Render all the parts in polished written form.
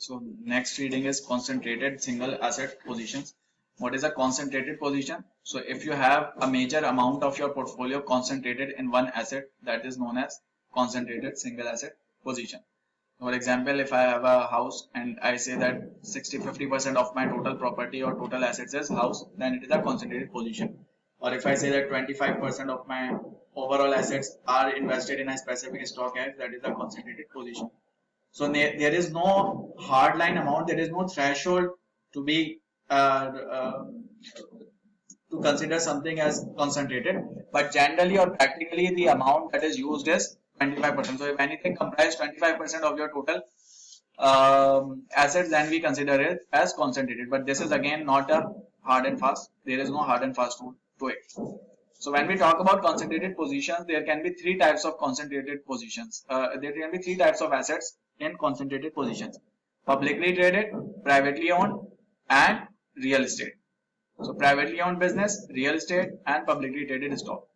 So next reading is concentrated single asset positions. What is a concentrated position? So if you have a major amount of your portfolio concentrated in one asset, that is known as concentrated single asset position. For example, if I have a house and I say that 50% of my total property or total assets is house, then it is a concentrated position. Or if I say that 25% of my overall assets are invested in a specific stock, that is a concentrated position. So there is no hard line amount, there is no threshold to be to consider something as concentrated, but generally or practically the amount that is used is 25%. So if anything comprises 25% of your total assets, then we consider it as concentrated. But this is again not a hard and fast. There is no hard and fast rule to it. So when we talk about concentrated positions, there can be three types of concentrated positions. There can be three types of assets in concentrated positions: publicly traded, privately owned, and real estate. So privately owned business, real estate, and publicly traded stock.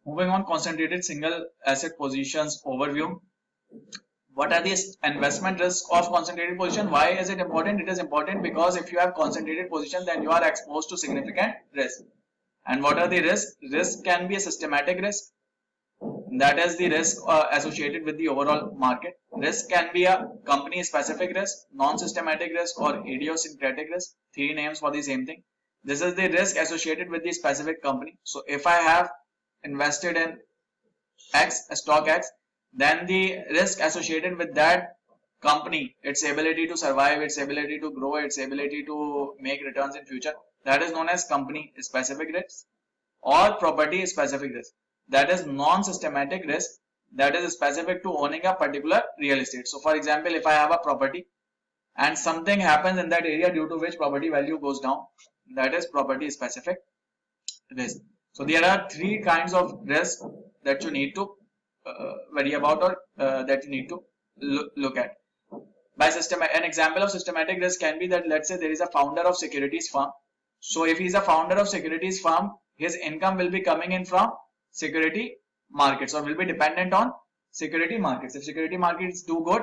Moving on, concentrated single asset positions overview. What are the investment risks of concentrated position? Why is it important? It is important because if you have concentrated position, then you are exposed to significant risk. And what are the risks? Risk can be a systematic risk. That is the risk associated with the overall market. Risk can be a company specific risk, non-systematic risk, or idiosyncratic risk. Three names for the same thing. This is the risk associated with the specific company. So if I have invested in X, stock X, then the risk associated with that company, its ability to survive, its ability to grow, its ability to make returns in future, that is known as company specific risk, or property specific risk. That is non-systematic risk, that is specific to owning a particular real estate. So for example, if I have a property and something happens in that area due to which property value goes down, that is property specific risk. So there are three kinds of risk that you need to worry about, or that you need to look at. By system, an example of systematic risk can be that, let's say there is a founder of securities firm. So if he is a founder of securities firm, his income will be coming in from security markets, or will be dependent on security markets. If security markets do good,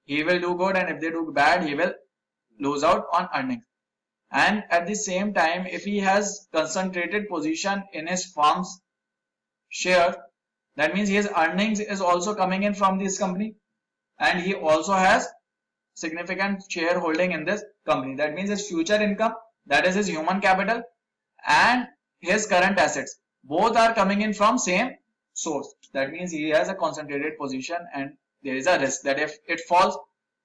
he will do good, and if they do bad, he will lose out on earnings. And at the same time, if he has concentrated position in his firm's share, that means his earnings is also coming in from this company, and he also has significant shareholding in this company. That means his future income, that is his human capital, and his current assets, both are coming in from same source. That means he has a concentrated position, and there is a risk that if it falls,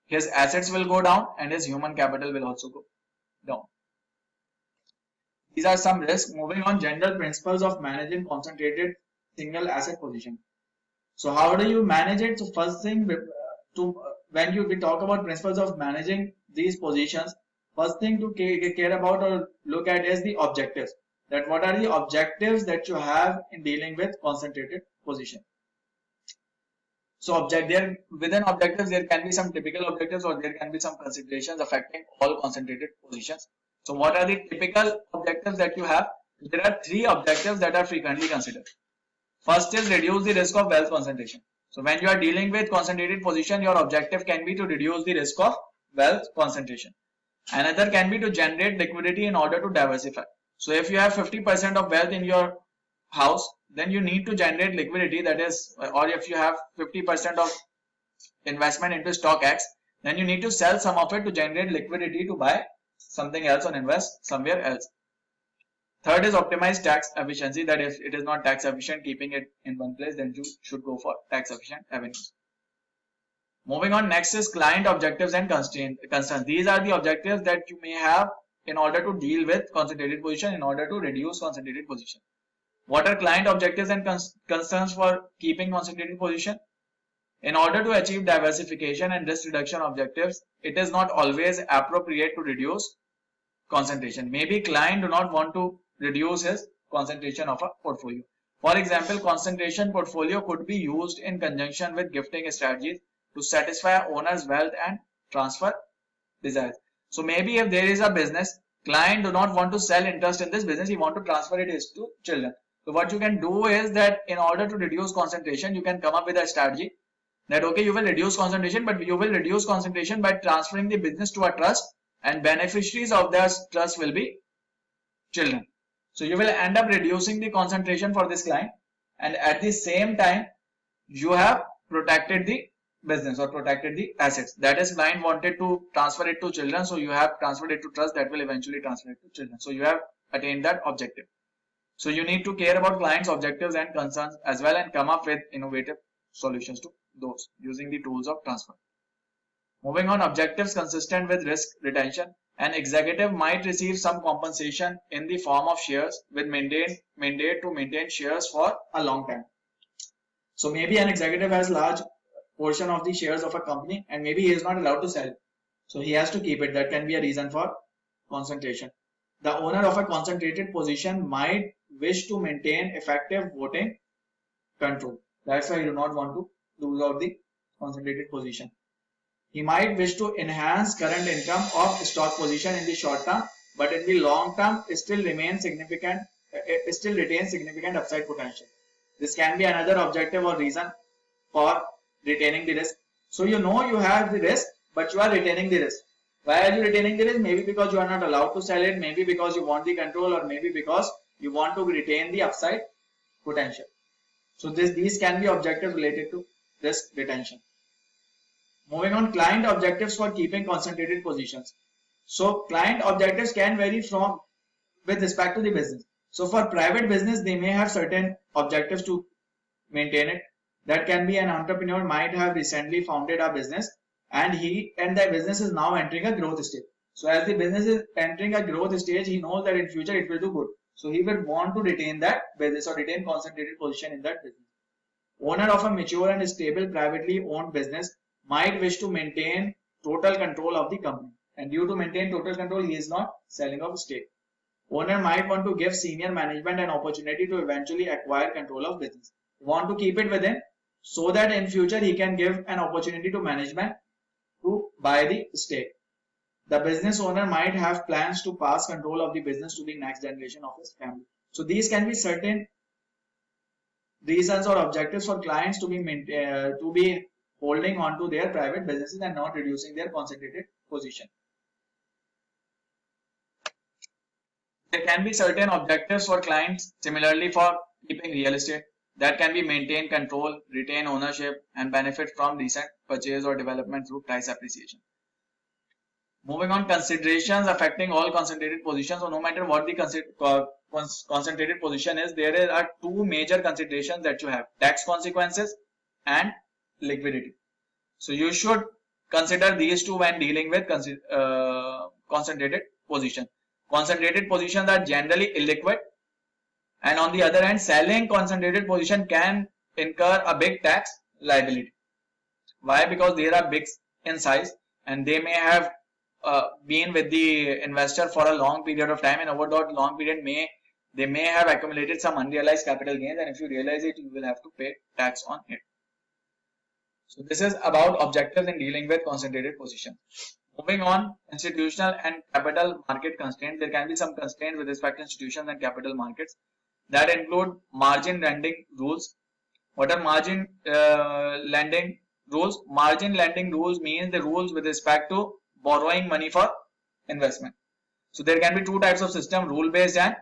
his assets will go down and his human capital will also go down. These are some risks. Moving on, general principles of managing concentrated single asset position. So how do you manage it? So first thing, when we talk about principles of managing these positions, first thing to care about or look at is the objectives. That what are the objectives that you have in dealing with concentrated position. So within objectives, there can be some typical objectives, or there can be some considerations affecting all concentrated positions. So what are the typical objectives that you have? There are three objectives that are frequently considered. First is reduce the risk of wealth concentration. So when you are dealing with concentrated position, your objective can be to reduce the risk of wealth concentration. Another can be to generate liquidity in order to diversify. So if you have 50% of wealth in your house, then you need to generate liquidity, that is, or if you have 50% of investment into stock X, then you need to sell some of it to generate liquidity to buy something else or invest somewhere else. Third is optimize tax efficiency, that if it is not tax efficient keeping it in one place, then you should go for tax efficient avenues. Moving on, next is client objectives and concerns. These are the objectives that you may have in order to deal with concentrated position, in order to reduce concentrated position. What are client objectives and concerns for keeping concentrated position? In order to achieve diversification and risk reduction objectives, it is not always appropriate to reduce concentration. Maybe client do not want to reduce his concentration of a portfolio. For example, concentration portfolio could be used in conjunction with gifting strategies to satisfy owner's wealth and transfer desires. So maybe if there is a business, client do not want to sell interest in this business, he want to transfer it to children. So what you can do is that in order to reduce concentration, you can come up with a strategy that okay, you will reduce concentration, but you will reduce concentration by transferring the business to a trust, and beneficiaries of that trust will be children. So you will end up reducing the concentration for this client, and at the same time you have protected the business or protected the assets. That is, client wanted to transfer it to children, so you have transferred it to trust that will eventually transfer it to children. So you have attained that objective. So you need to care about clients' objectives and concerns as well, and come up with innovative solutions to those using the tools of transfer. Moving on, objectives consistent with risk retention. An executive might receive some compensation in the form of shares with mandate to maintain shares for a long time. So maybe an executive has large portion of the shares of a company, and maybe he is not allowed to sell it. So he has to keep it. That can be a reason for concentration. The owner of a concentrated position might wish to maintain effective voting control. That's why you do not want to lose out the concentrated position. He might wish to enhance current income of stock position in the short term, but in the long term it still retains significant upside potential. This can be another objective or reason for retaining the risk. So you know you have the risk, but you are retaining the risk. Why are you retaining the risk? Maybe because you are not allowed to sell it, maybe because you want the control, or maybe because you want to retain the upside potential. So these can be objectives related to risk retention. Moving on, client objectives for keeping concentrated positions. So client objectives can vary from with respect to the business. So for private business, they may have certain objectives to maintain it. That can be an entrepreneur might have recently founded a business, and the business is now entering a growth stage. So as the business is entering a growth stage, he knows that in future it will do good. So he will want to retain that business or retain concentrated position in that business. Owner of a mature and stable privately owned business might wish to maintain total control of the company, and due to maintain total control, he is not selling off stake. Owner might want to give senior management an opportunity to eventually acquire control of business. Want to keep it within so that in future he can give an opportunity to management to buy the stake. The business owner might have plans to pass control of the business to the next generation of his family. So these can be certain reasons or objectives for clients to be holding on to their private businesses and not reducing their concentrated position. There can be certain objectives for clients similarly for keeping real estate. That can be maintain control, retain ownership, and benefit from recent purchase or development through price appreciation. Moving on, considerations affecting all concentrated positions. So no matter what the concentrated position is, there are two major considerations that you have: tax consequences and liquidity. So you should consider these two when dealing with concentrated position. Concentrated positions are generally illiquid, and on the other hand, selling concentrated position can incur a big tax liability. Why? Because they are big in size, and they may have been with the investor for a long period of time, and over that long period they may have accumulated some unrealized capital gains, and if you realize it, you will have to pay tax on it. So this is about objectives in dealing with concentrated position. Moving on, institutional and capital market constraints. There can be some constraints with respect to institutions and capital markets that include margin lending rules. What are margin lending rules? Margin lending rules means the rules with respect to borrowing money for investment. So there can be two types of system: rule-based and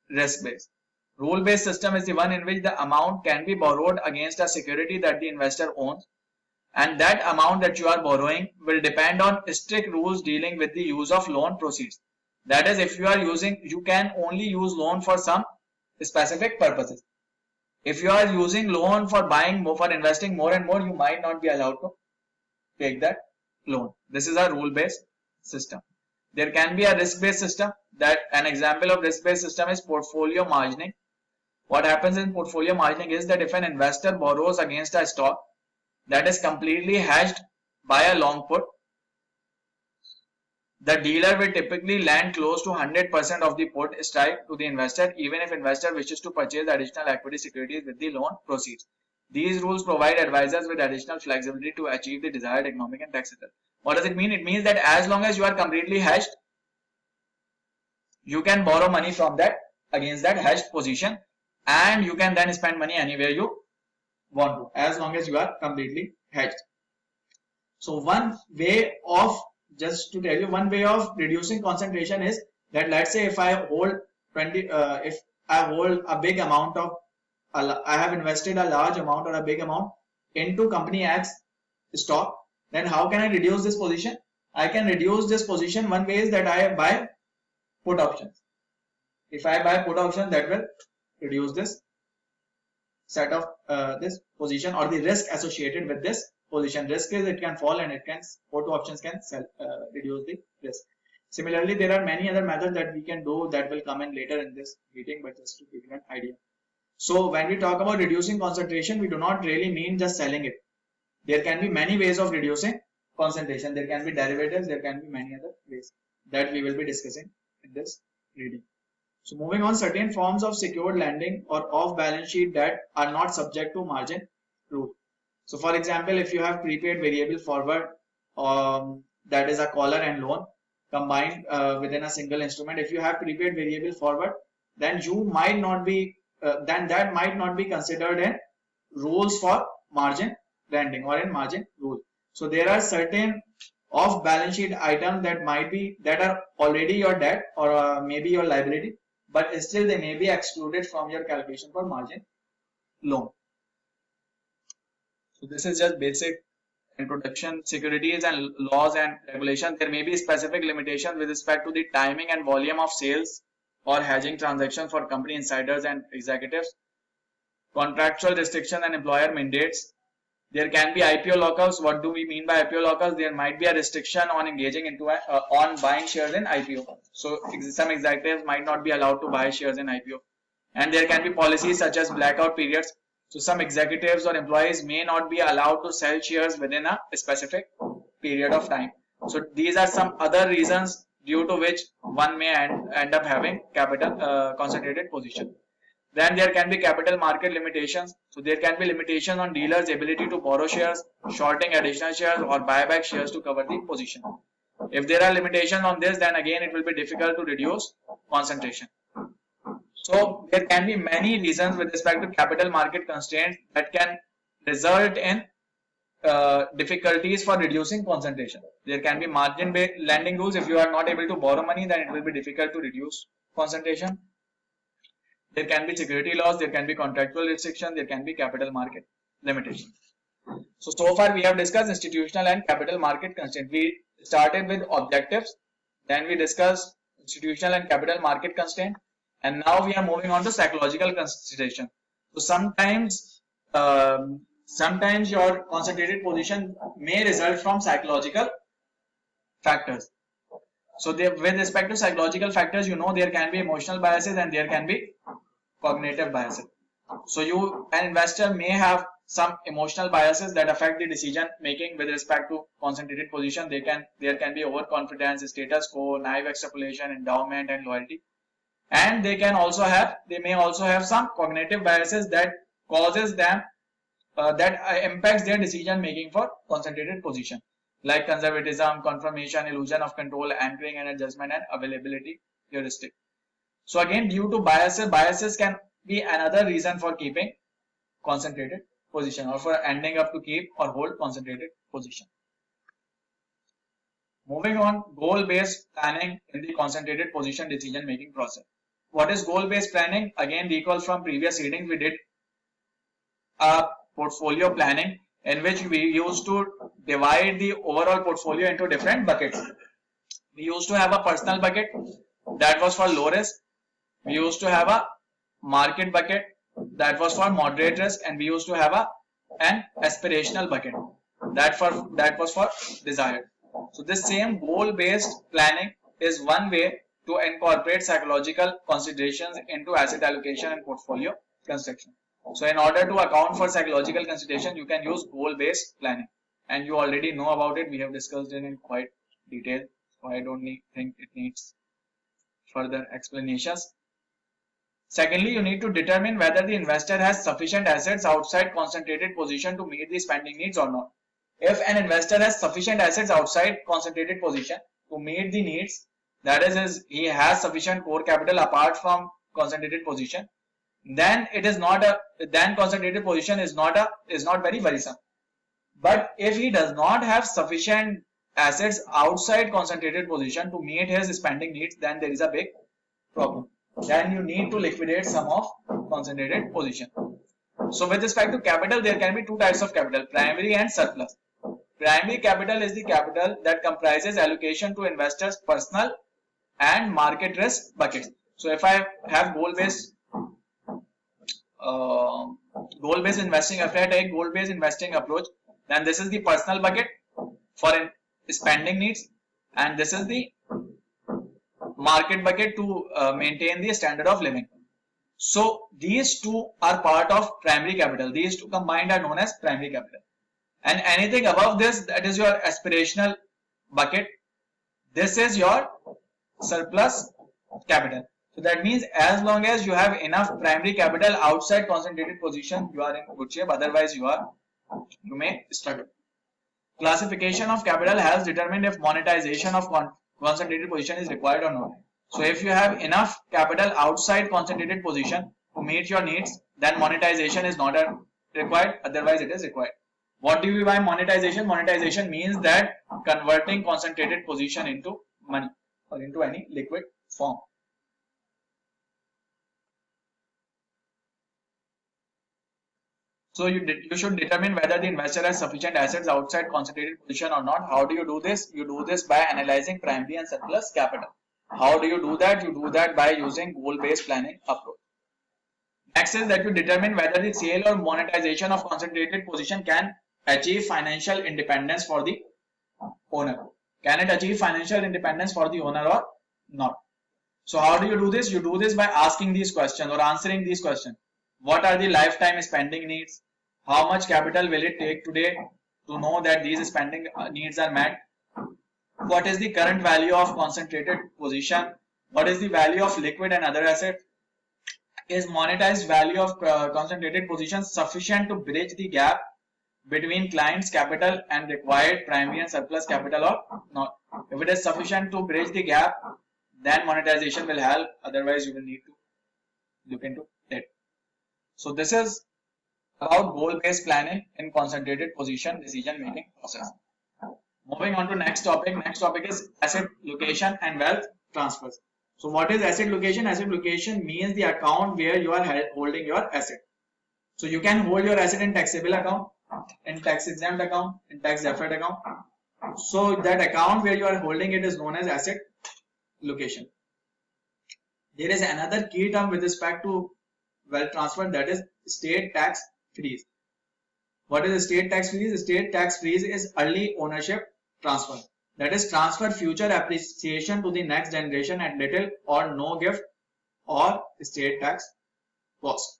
risk-based. Rule-based system is the one in which the amount can be borrowed against a security that the investor owns, and that amount that you are borrowing will depend on strict rules dealing with the use of loan proceeds. That is, if you can only use loan for some specific purposes. If you are using loan for buying more, for investing more and more, you might not be allowed to take that loan. This is a rule-based system. There can be a risk-based system. That an example of risk-based system is portfolio margining. What happens in portfolio margining is that if an investor borrows against a stock that is completely hedged by a long put, the dealer will typically lend close to 100% of the put strike to the investor, even if investor wishes to purchase additional equity securities with the loan proceeds. These rules provide advisors with additional flexibility to achieve the desired economic and tax return. What does it mean? It means that as long as you are completely hedged, you can borrow money from that against that hedged position, and you can then spend money anywhere you want to, as long as you are completely hedged. So one way of, just to tell you, one way of reducing concentration is that, let's say if I hold 20, if I hold a big amount of, I have invested a large amount or a big amount into company X stock, then how can I reduce this position? I can reduce this position, one way is that I buy put options. If I buy put option, that will reduce this set of this position or the risk associated with this position. Risk is it can fall and it can, put options can reduce the risk. Similarly, there are many other methods that we can do that will come in later in this meeting, but just to give you an idea. So when we talk about reducing concentration, we do not really mean just selling it. There can be many ways of reducing concentration. There can be derivatives, there can be many other ways that we will be discussing in this reading. So moving on, certain forms of secured lending or off-balance sheet debt are not subject to margin rule. So for example, if you have prepaid variable forward, that is a collar and loan combined within a single instrument. If you have prepaid variable forward, then you might not be, then that might not be considered in rules for margin lending or in margin rule. So there are certain off-balance sheet items that might be, that are already your debt or maybe your liability, but still they may be excluded from your calculation for margin loan. So this is just basic introduction. Securities and laws and regulations. There may be specific limitations with respect to the timing and volume of sales or hedging transactions for company insiders and executives. Contractual restriction and employer mandates. There can be IPO lockouts. What do we mean by IPO lockouts? There might be a restriction on engaging into on buying shares in IPO. So some executives might not be allowed to buy shares in IPO. And there can be policies such as blackout periods. So some executives or employees may not be allowed to sell shares within a specific period of time. So these are some other reasons due to which one may end up having capital concentrated position. Then there can be capital market limitations. So there can be limitations on dealers' ability to borrow shares, shorting additional shares or buy back shares to cover the position. If there are limitations on this, then again it will be difficult to reduce concentration. So there can be many reasons with respect to capital market constraints that can result in difficulties for reducing concentration. There can be margin-based lending rules. If you are not able to borrow money, then it will be difficult to reduce concentration. There can be security laws, there can be contractual restrictions, there can be capital market limitations. So far we have discussed institutional and capital market constraints. We started with objectives, then we discussed institutional and capital market constraints, and now we are moving on to psychological consideration. So sometimes your concentrated position may result from psychological factors. So with respect to psychological factors, you know, there can be emotional biases and there can be cognitive biases. So an investor may have some emotional biases that affect the decision making with respect to concentrated position. There can be overconfidence, status quo, naive extrapolation, endowment, and loyalty. And they may also have some cognitive biases that causes them that impacts their decision making for concentrated position, like conservatism, confirmation, illusion of control, anchoring and adjustment, and availability heuristic. So again, due to biases can be another reason for keeping concentrated position or for ending up to keep or hold concentrated position. Moving on, goal-based planning in the concentrated position decision making process. What is goal-based planning? Again, recall from previous readings, we did a portfolio planning in which we used to divide the overall portfolio into different buckets. We used to have a personal bucket that was for low risk. We used to have a market bucket that was for moderate risk, and we used to have an aspirational bucket that was for desired. So this same goal-based planning is one way to incorporate psychological considerations into asset allocation and portfolio construction. So in order to account for psychological consideration, you can use goal-based planning, and you already know about it. We have discussed it in quite detail, so I don't think it needs further explanations. Secondly, you need to determine whether the investor has sufficient assets outside concentrated position to meet the spending needs or not. If an investor has sufficient assets outside concentrated position to meet the needs, that is, he has sufficient core capital apart from concentrated position, then it is not a, then concentrated position is not very worrisome. But if he does not have sufficient assets outside concentrated position to meet his spending needs, then there is a big problem. Then you need to liquidate some of concentrated position. So with respect to capital, there can be two types of capital, primary and surplus. Primary capital is the capital that comprises allocation to investors' personal and market risk buckets. So if I have goal-based investing, if I take goal-based investing approach, then this is the personal bucket for spending needs, and this is the market bucket to maintain the standard of living. So these two are part of primary capital. These two combined are known as primary capital. And anything above this, that is your aspirational bucket. This is your surplus capital. So that means as long as you have enough primary capital outside concentrated position, you are in good shape. Otherwise, you may struggle. Classification of capital helps determine if monetization of concentrated position is required or not. So if you have enough capital outside concentrated position to meet your needs, then monetization is not required. Otherwise, it is required. What do you mean by monetization? Monetization means that converting concentrated position into money or into any liquid form. So you should determine whether the investor has sufficient assets outside concentrated position or not. How do you do this? You do this by analyzing primary and surplus capital. How do you do that? You do that by using goal-based planning approach. Next is that you determine whether the sale or monetization of concentrated position can achieve financial independence for the owner. Can it achieve financial independence for the owner or not? So how do you do this? You do this by asking these questions or answering these questions. What are the lifetime spending needs? How much capital will it take today to know that these spending needs are met? What is the current value of concentrated position? What is the value of liquid and other assets? Is monetized value of concentrated position sufficient to bridge the gap between client's capital and required primary and surplus capital or not? If it is sufficient to bridge the gap, then monetization will help. Otherwise, you will need to look into it. So this is about goal-based planning in concentrated position decision-making process. Moving on to next topic. Next topic is asset location and wealth transfers. So what is asset location? Asset location means the account where you are holding your asset. So you can hold your asset in taxable account, in tax exempt account, in tax deferred account. So that account where you are holding it is known as asset location. There is another key term with respect to wealth transfer, that is state tax freeze. What is state tax freeze? State tax freeze is early ownership transfer. That is transfer future appreciation to the next generation at little or no gift or state tax cost.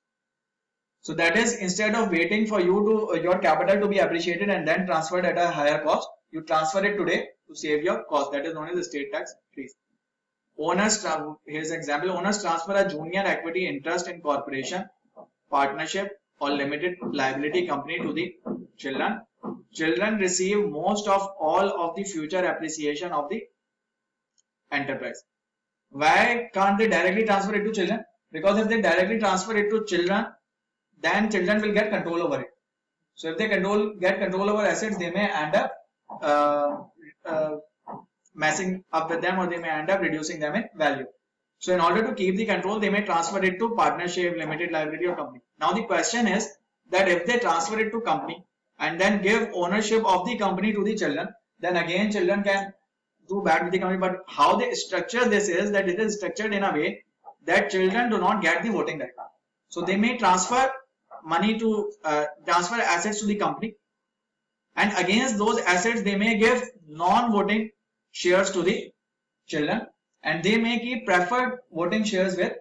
So that is, instead of waiting for your capital to be appreciated and then transferred at a higher cost, you transfer it today to save your cost. That is known as the state tax freeze. Here's an example. Owners transfer a junior equity interest in corporation, partnership or limited liability company to the children. Children receive most of all of the future appreciation of the enterprise. Why can't they directly transfer it to children? Because if they directly transfer it to children, then children will get control over it. So if they get control over assets, they may end up messing up with them, or they may end up reducing them in value. So in order to keep the control, they may transfer it to partnership, limited liability or company. Now the question is that if they transfer it to company and then give ownership of the company to the children, then again children can do bad with the company. But how they structure this is that it is structured in a way that children do not get the voting right. So they may transfer money to transfer assets to the company, and against those assets they may give non-voting shares to the children, and they may keep preferred voting shares with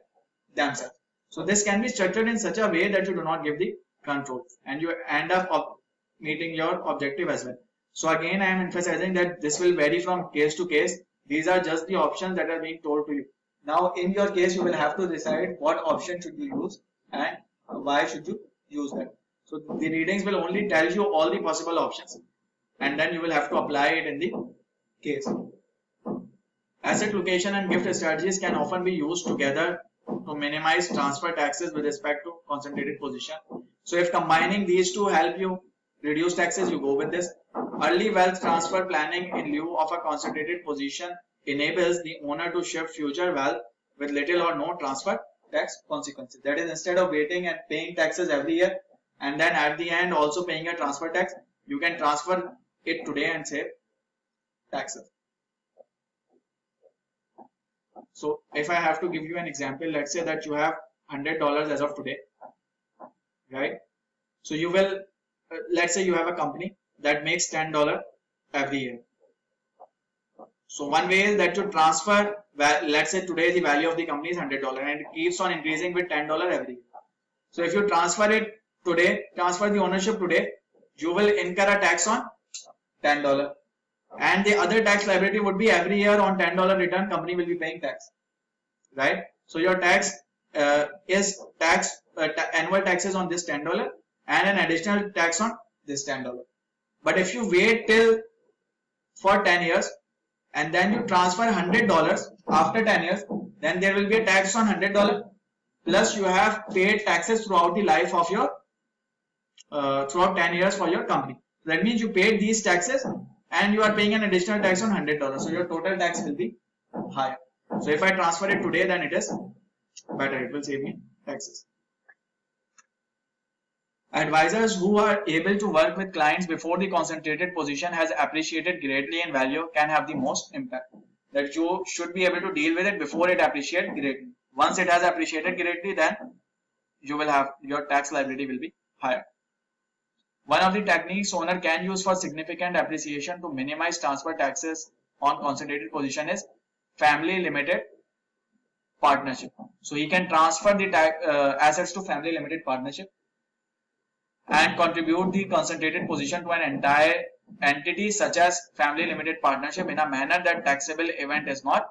themselves. So this can be structured in such a way that you do not give the control and you end up meeting your objective as well. So again, I am emphasizing that this will vary from case to case. These are just the options that are being told to you. Now in your case, you will have to decide what option should you use and why should you use that. So the readings will only tell you all the possible options, and then you will have to apply it in the case. Asset location and gift strategies can often be used together to minimize transfer taxes with respect to concentrated position. So if combining these two help you reduce taxes, you go with this. Early wealth transfer planning in lieu of a concentrated position enables the owner to shift future wealth with little or no transfer tax consequences. That is, instead of waiting and paying taxes every year and then at the end also paying a transfer tax, you can transfer it today and save taxes. So if I have to give you an example, let's say that you have $100 as of today, right? So you will, let's say you have a company that makes $10 every year. So one way is that you transfer, let's say today the value of the company is $100 and it keeps on increasing with $10 every year. So if you transfer it today, transfer the ownership today, you will incur a tax on $10. And the other tax liability would be every year on $10 return, company will be paying tax, right? So your tax is annual taxes on this $10 and an additional tax on this $10. But if you wait till for 10 years and then you transfer $100 after 10 years, then there will be a tax on $100 plus you have paid taxes throughout the life of your throughout 10 years for your company. That means you paid these taxes and you are paying an additional tax on $100. So your total tax will be higher. So if I transfer it today, then it is better. It will save me taxes. Advisors who are able to work with clients before the concentrated position has appreciated greatly in value can have the most impact. That you should be able to deal with it before it appreciates greatly. Once it has appreciated greatly, then you will have your tax liability will be higher. One of the techniques owner can use for significant appreciation to minimize transfer taxes on concentrated position is family limited partnership. So he can transfer the assets to family limited partnership and contribute the concentrated position to an entire entity such as family limited partnership in a manner that taxable event is not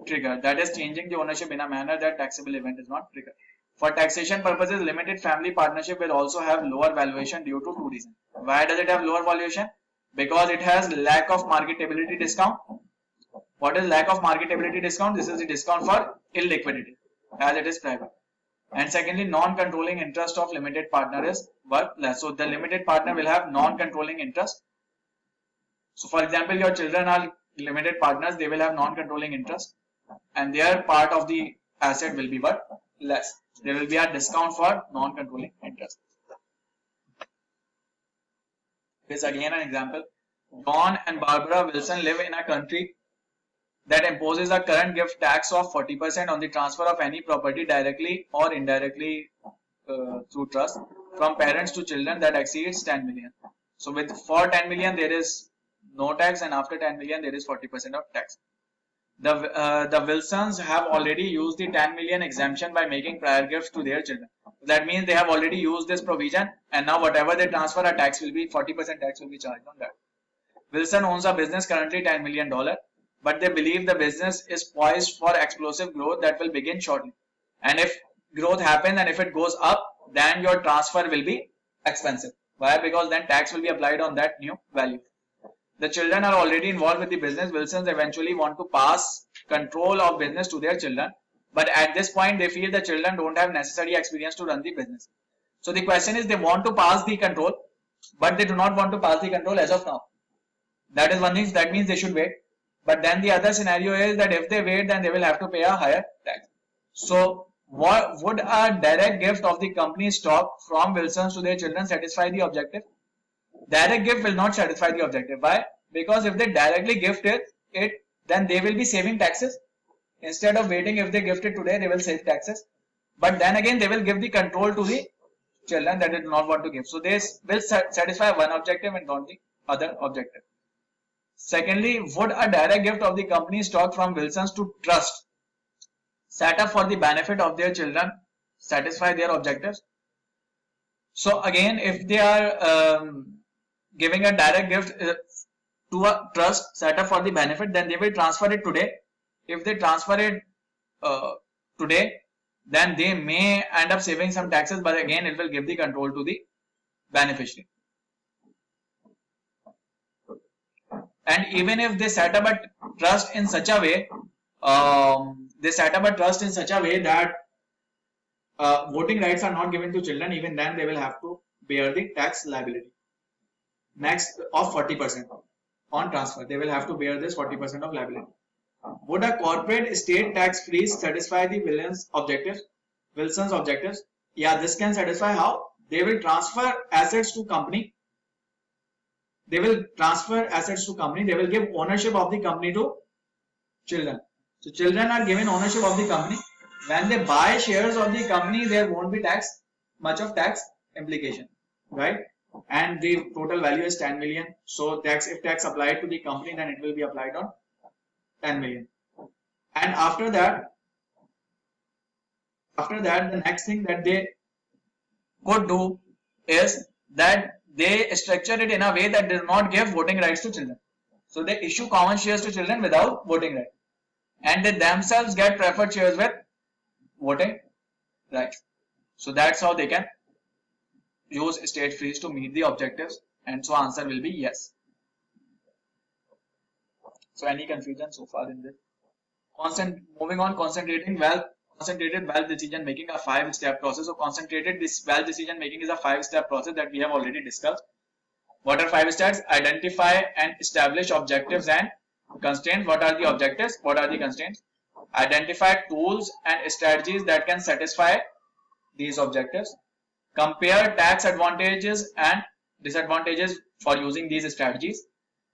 triggered. That is, changing the ownership in a manner that taxable event is not triggered. For taxation purposes, limited family partnership will also have lower valuation due to two reasons. Why does it have lower valuation? Because it has lack of marketability discount. What is lack of marketability discount? This is the discount for illiquidity as it is private. And secondly, non-controlling interest of limited partner is worth less. So the limited partner will have non-controlling interest. So for example, your children are limited partners, they will have non-controlling interest and their part of the asset will be worth less. There will be a discount for non-controlling interest. Here's again an example. John and Barbara Wilson live in a country that imposes a current gift tax of 40% on the transfer of any property directly or indirectly through trust from parents to children that exceeds 10 million. So for 10 million there is no tax and after 10 million there is 40% of tax. The Wilsons have already used the 10 million exemption by making prior gifts to their children. That means they have already used this provision and now whatever they transfer, a tax will be 40% tax will be charged on that. Wilson owns a business currently $10 million, but they believe the business is poised for explosive growth that will begin shortly. And if growth happens and if it goes up, then your transfer will be expensive. Why? Because then tax will be applied on that new value. The children are already involved with the business. Wilsons eventually want to pass control of business to their children, but at this point they feel the children don't have necessary experience to run the business. So the question is, they want to pass the control, but they do not want to pass the control as of now. That is one thing. That means they should wait. But then the other scenario is that if they wait, then they will have to pay a higher tax. So what would a direct gift of the company stock from Wilsons to their children satisfy the objective? Direct gift will not satisfy the objective. Why? Because if they directly gift it, then they will be saving taxes. Instead of waiting, if they gift it today, they will save taxes. But then again, they will give the control to the children that they do not want to give. So they will satisfy one objective and not the other objective. Secondly, would a direct gift of the company stock from Wilsons to trust set up for the benefit of their children satisfy their objectives? So again, if they are giving a direct gift to a trust set up for the benefit, then they will transfer it today. If they transfer it today, then they may end up saving some taxes, but again it will give the control to the beneficiary. And even if they set up a trust in such a way they set up a trust in such a way that voting rights are not given to children, even then they will have to bear the tax liability. Next, of 40% on transfer, they will have to bear this 40% of liability. Would a corporate state tax freeze satisfy the Wilson's objectives? Yeah, this can satisfy. How? They will transfer assets to company. They will give ownership of the company to children. So children are given ownership of the company. When they buy shares of the company, there won't be much of tax implication, right? And the total value is 10 million. So if tax applied to the company, then it will be applied on 10 million. And after that, the next thing that they could do is that they structure it in a way that does not give voting rights to children. So they issue common shares to children without voting right, and they themselves get preferred shares with voting rights. So that's how they can use state freeze to meet the objectives, and so answer will be yes. So any confusion so far in this? Moving on, concentrated wealth decision making, a 5-step process. So concentrated wealth decision making is a 5-step process that we have already discussed. What are 5 steps? Identify and establish objectives and constraints. What are the objectives? What are the constraints? Identify tools and strategies that can satisfy these objectives. Compare tax advantages and disadvantages for using these strategies.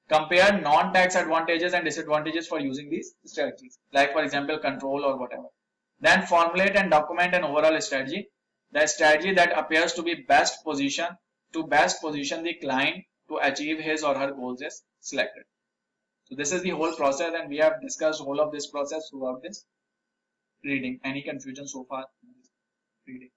Compare non-tax advantages and disadvantages for using these strategies, like for example control or whatever. Then formulate and document an overall strategy, the strategy that appears to be best position the client to achieve his or her goals is selected. So this is the whole process, and we have discussed whole of this process throughout this reading. Any confusion so far in this reading?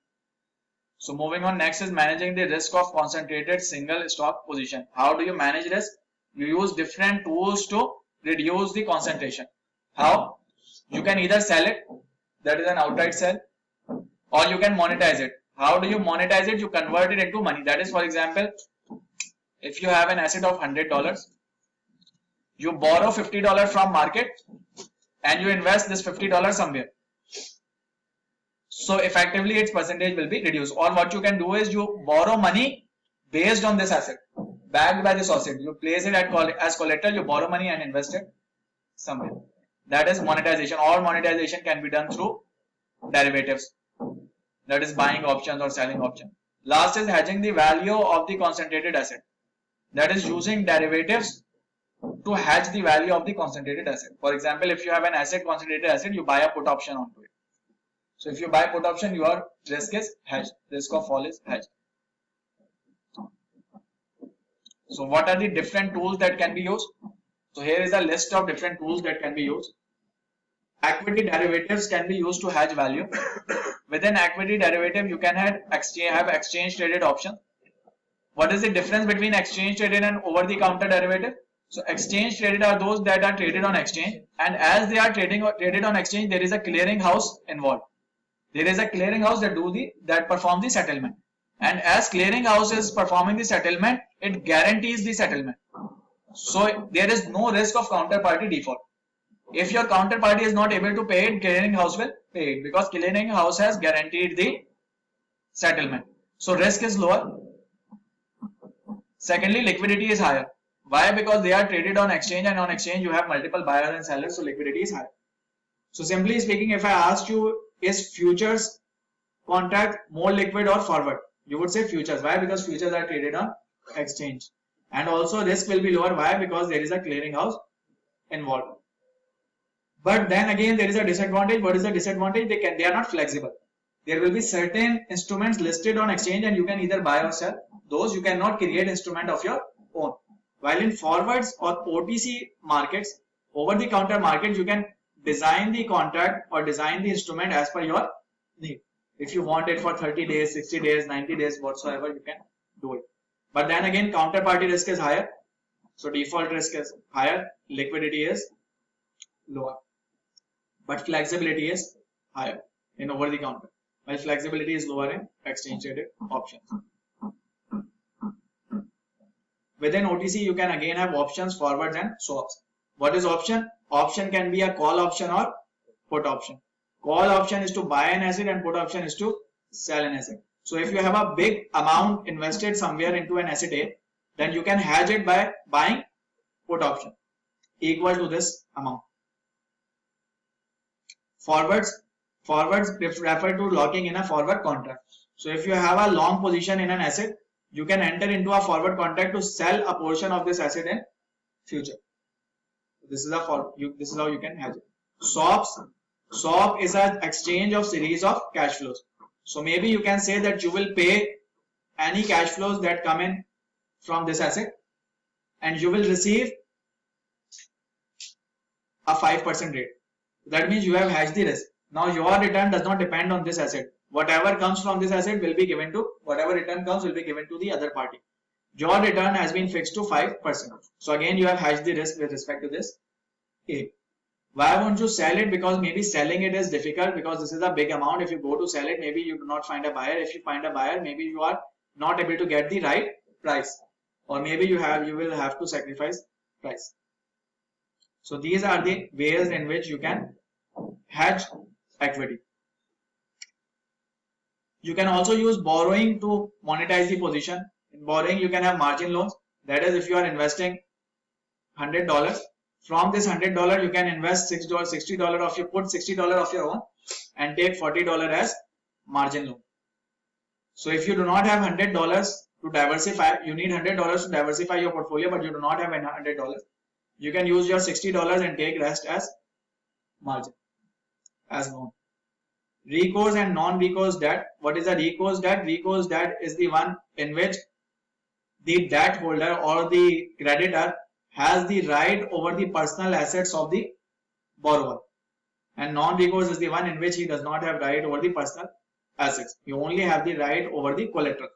So moving on, next is managing the risk of concentrated single stock position. How do you manage risk? You use different tools to reduce the concentration. How? You can either sell it, that is an outright sell, or you can monetize it. How do you monetize it? You convert it into money. That is, for example, if you have an asset of $100, you borrow $50 from market and you invest this $50 somewhere. So effectively its percentage will be reduced. Or what you can do is you borrow money based on this asset, backed by this asset. You place it as collateral, you borrow money and invest it somewhere. That is monetization. All monetization can be done through derivatives. That is buying options or selling options. Last is hedging the value of the concentrated asset. That is using derivatives to hedge the value of the concentrated asset. For example, if you have an concentrated asset, you buy a put option onto it. So if you buy put option, your risk is hedged. Risk of fall is hedged. So what are the different tools that can be used? So here is a list of different tools that can be used. Equity derivatives can be used to hedge value. Within equity derivative, you can have exchange traded options. What is the difference between exchange traded and over the counter derivative? So exchange traded are those that are traded on exchange, and as they are traded on exchange, there is a clearing house involved. There is a clearing house that perform the settlement, and as clearing house is performing the settlement, it guarantees the settlement. So there is no risk of counterparty default. If your counterparty is not able to pay it, clearing house will pay it, because clearing house has guaranteed the settlement. So risk is lower. Secondly, liquidity is higher. Why? Because they are traded on exchange, and on exchange you have multiple buyers and sellers, so liquidity is higher. So simply speaking, if I asked you, is futures contract more liquid or forward? You would say futures. Why? Because futures are traded on exchange. And also risk will be lower. Why? Because there is a clearing house involved. But then again, there is a disadvantage. What is the disadvantage? They are not flexible. There will be certain instruments listed on exchange, and you can either buy or sell those. You cannot create instrument of your own. While in forwards or OTC markets, over the counter markets, you can design the contract or design the instrument as per your need. If you want it for 30 days, 60 days, 90 days, whatsoever, you can do it. But then again, counterparty risk is higher. So default risk is higher. Liquidity is lower. But flexibility is higher in over the counter, while flexibility is lower in exchange traded options. Within OTC, you can again have options, forwards and swaps. What is option? Option can be a call option or put option. Call option is to buy an asset and put option is to sell an asset. So if you have a big amount invested somewhere into an asset A, then you can hedge it by buying put option equal to this amount. Forwards refer to locking in a forward contract. So if you have a long position in an asset, you can enter into a forward contract to sell a portion of this asset in future. This is how you can hedge it. Swap is an exchange of series of cash flows. So maybe you can say that you will pay any cash flows that come in from this asset and you will receive a 5% rate. That means you have hedged the risk. Now your return does not depend on this asset. Whatever comes from this asset will be given to, whatever return comes will be given to the other party. Your return has been fixed to 5%. So again you have hedged the risk with respect to this A. Why won't you sell it? Because maybe selling it is difficult because this is a big amount. If you go to sell it, maybe you do not find a buyer. If you find a buyer, maybe you are not able to get the right price, or maybe you will have to sacrifice price. So these are the ways in which you can hedge equity. You can also use borrowing to monetize the position. In borrowing, you can have margin loans. That is, if you are investing $100, from this $100, you can invest $60 of your, put $60 of your own and take $40 as margin loan. So if you do not have $100 to diversify, you need $100 to diversify your portfolio, but you do not have $100. You can use your $60 and take rest as margin, as loan. Recourse and non-recourse debt. What is a recourse debt? Recourse debt is the one in which the debt holder or the creditor has the right over the personal assets of the borrower, and non-recourse is the one in which he does not have right over the personal assets. You only have the right over the collateral.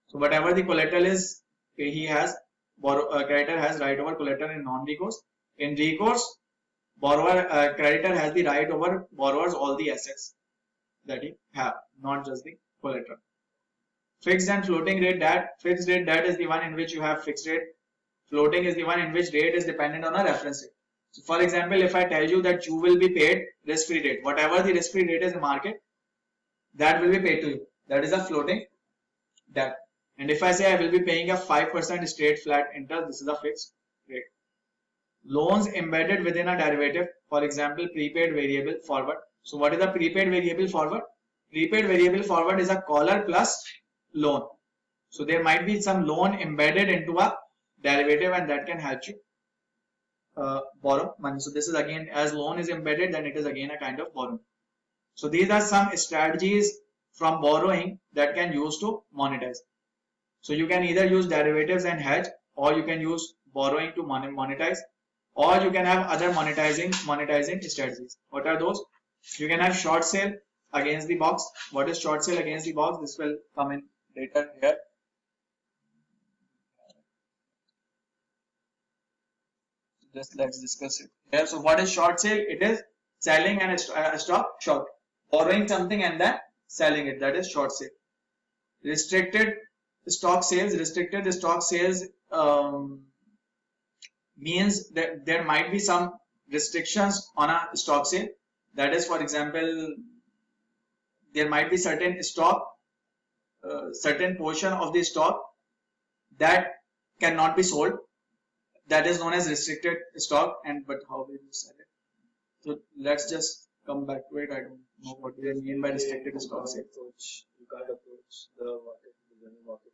So whatever the collateral is, he has, creditor has right over collateral in non-recourse. In recourse, creditor has the right over borrower's all the assets that he have, not just the collateral. Fixed and floating rate debt. Fixed rate debt is the one in which you have fixed rate. Floating is the one in which rate is dependent on a reference rate. So for example, if I tell you that you will be paid risk-free rate, whatever the risk-free rate is in the market, that will be paid to you. That is a floating debt. And if I say I will be paying a 5% straight flat interest, this is a fixed rate. Loans embedded within a derivative, for example, prepaid variable forward. So what is a prepaid variable forward? Prepaid variable forward is a caller plus loan. So there might be some loan embedded into a derivative, and that can help you borrow money. So this is again, as loan is embedded, then it is again a kind of borrowing. So these are some strategies from borrowing that can use to monetize. So you can either use derivatives and hedge, or you can use borrowing to monetize, or you can have other monetizing strategies. What are those? You can have short sale against the box. What is short sale against the box? This will come in later here. Just let's discuss it here. So what is short sale? It is selling and a stock short, borrowing something and then selling it. That is short sale. Restricted stock sales. Restricted stock sales means that there might be some restrictions on a stock sale. That is, for example, there might be certain stock, certain portion of the stock that cannot be sold. That is known as restricted stock. And but how will you sell it? So let's just come back to it. I don't know what we mean by restricted stock sale. You can't approach the market, the general market.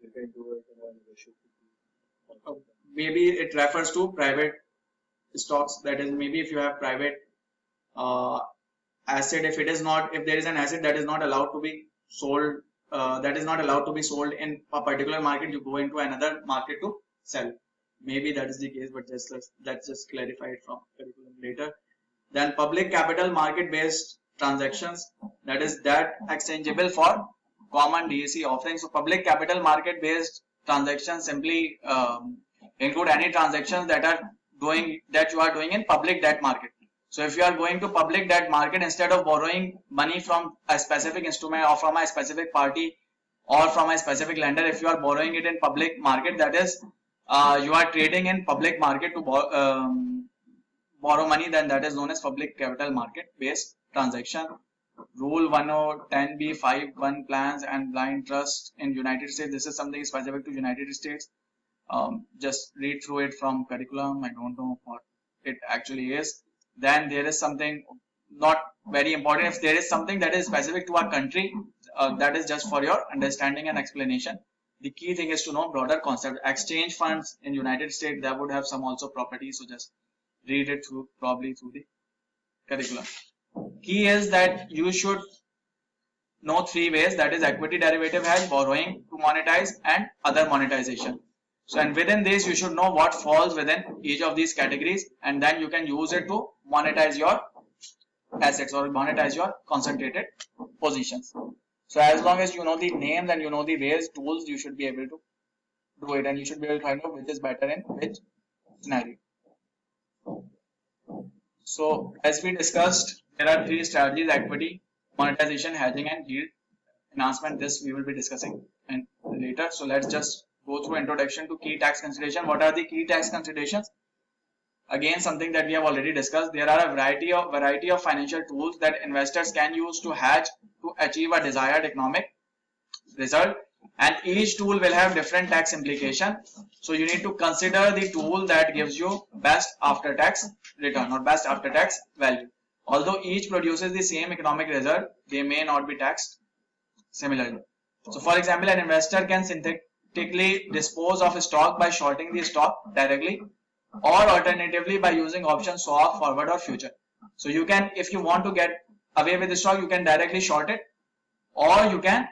You can do it in a negotiable. Maybe it refers to private stocks. That is, maybe if you have private asset, if there is an asset that is not allowed to be sold, in a particular market, you go into another market to sell. Maybe that is the case, but let's just clarify it from curriculum later. Then public capital market based transactions, that is that exchangeable for common DAC offerings. So public capital market based transactions simply include any transactions that you are doing in public debt market. So if you are going to public debt market, instead of borrowing money from a specific instrument or from a specific party or from a specific lender, if you are borrowing it in public market, that is you are trading in public market to borrow money, then that is known as public capital market based transaction. Rule 1010B51 plans and blind trust in United States. This is something specific to United States. Just read through it from curriculum. I don't know what it actually is. Then there is something not very important. If there is something that is specific to our country, that is just for your understanding and explanation. The key thing is to know broader concept. Exchange funds in United States, that would have some also properties. So just read it through, probably through the curriculum. Key is that you should know three ways, that is equity derivative hedge, borrowing to monetize, and other monetization. So, and within this you should know what falls within each of these categories, and then you can use it to monetize your assets or monetize your concentrated positions. So as long as you know the names and you know the ways, tools, you should be able to do it, and you should be able to find out which is better in which scenario. So as we discussed, there are three strategies: equity, monetization, hedging, and yield enhancement. This we will be discussing and later. So let's just go through introduction to key tax consideration. What are the key tax considerations? Again, something that we have already discussed. There are a variety of financial tools that investors can use to hedge to achieve a desired economic result, and each tool will have different tax implication. So you need to consider the tool that gives you best after tax return or best after tax value. Although each produces the same economic result, they may not be taxed similarly. So for example, an investor can synthetically dispose of stock by shorting the stock directly, or alternatively by using options, swap, forward, or future. So you can, if you want to get away with the stock, you can directly short it, or you can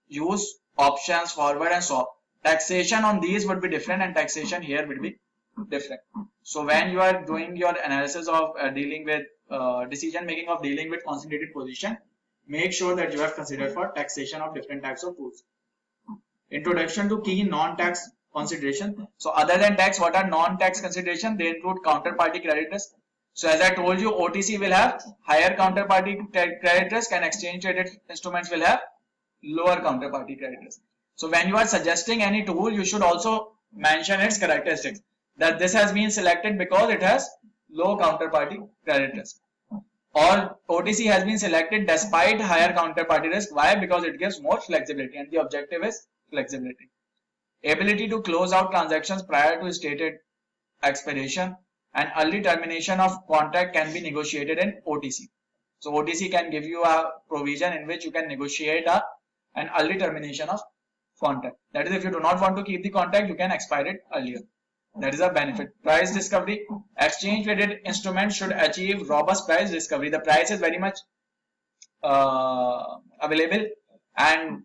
use options, forward, and swap. Taxation on these would be different, and taxation here will be different. So when you are doing your analysis of dealing with decision making of dealing with concentrated position, make sure that you have considered for taxation of different types of tools. Introduction to key non-tax consideration. So other than tax, what are non-tax consideration? They include counterparty credit risk. So as I told you, OTC will have higher counterparty credit risk, and exchange traded instruments will have lower counterparty credit risk. So when you are suggesting any tool, you should also mention its characteristics, that this has been selected because it has low counterparty credit risk, or OTC has been selected despite higher counterparty risk. Why? Because it gives more flexibility, and the objective is flexibility. Ability to close out transactions prior to stated expiration, and early termination of contract can be negotiated in OTC. So OTC can give you a provision in which you can negotiate an early termination of contract. That is, if you do not want to keep the contract, you can expire it earlier. That is a benefit. Price discovery. Exchange traded instruments should achieve robust price discovery. The price is very much available and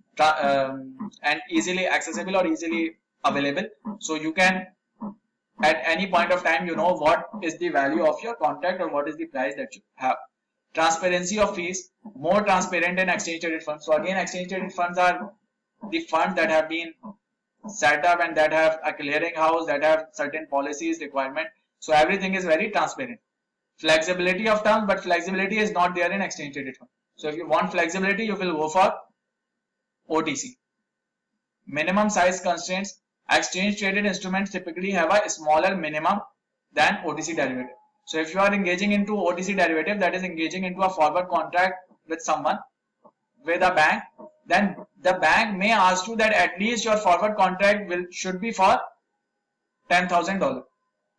easily accessible or easily available. So you can at any point of time, you know what is the value of your contract or what is the price that you have. Transparency of fees, more transparent in exchange traded funds. So again, exchange traded funds are the funds that have been set up and that have a clearing house, that have certain policies, requirement. So everything is very transparent. Flexibility of terms, but flexibility is not there in exchange traded funds. So if you want flexibility, you will go for OTC. Minimum size constraints. Exchange traded instruments typically have a smaller minimum than OTC derivative. So if you are engaging into OTC derivative, that is engaging into a forward contract with someone, with a bank, then the bank may ask you that at least your forward contract should be for $10,000.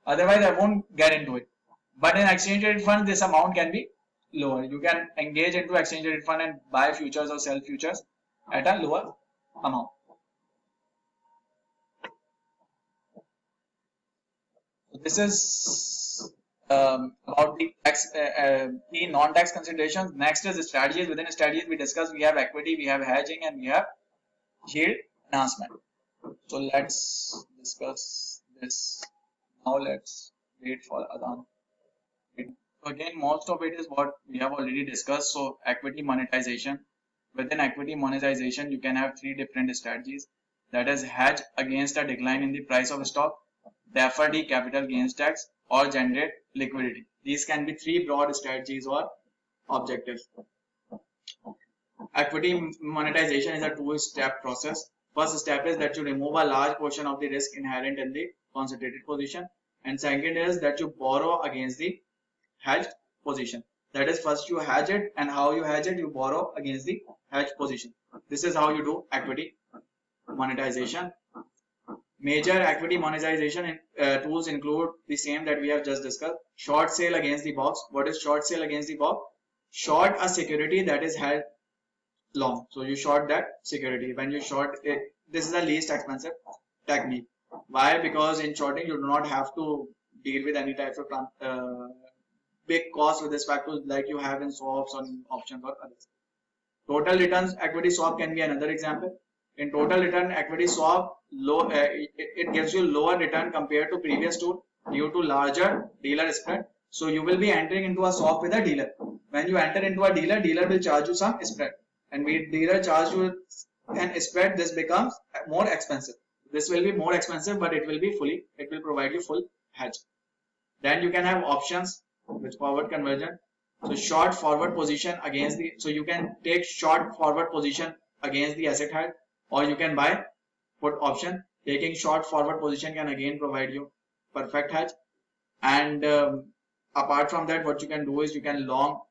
Otherwise, I won't get into it. But in exchange traded fund, this amount can be lower. You can engage into exchange traded fund and buy futures or sell futures at a lower amount. This is about the tax, the non-tax considerations. Next is strategies. Within strategies, we discussed we have equity, we have hedging, and we have yield enhancement. So let's discuss this. Now let's wait for Adhan. So again, most of it is what we have already discussed. So equity monetization. Within equity monetization, you can have three different strategies. That is hedge against a decline in the price of stock, defer the capital gains tax, or generate liquidity. These can be three broad strategies or objectives. Equity monetization is a two-step process. First step is that you remove a large portion of the risk inherent in the concentrated position, and second is that you borrow against the hedged position. That is, first you hedge it, and how you hedge it, you borrow against the hedged position. This is how you do equity monetization. Major equity monetization tools include the same that we have just discussed. Short sale against the box. What is short sale against the box? Short a security that is held long. So you short that security. When you short it, this is the least expensive technique. Why? Because in shorting you do not have to deal with any type of big cost with respect to like you have in swaps or in options or others. Total returns equity swap can be another example. In total return equity swap, it gives you lower return compared to previous tool due to larger dealer spread. So you will be entering into a swap with a dealer. When you enter into a dealer, dealer will charge you some spread, and when dealer charge you an spread, this becomes more expensive. This will be more expensive, but it will provide you full hedge. Then you can have options with forward conversion. So short forward position against the, so you can take short forward position against the asset hedge, or you can buy put option. Taking short forward position can again provide you perfect hedge. And apart from that, what you can do is you can long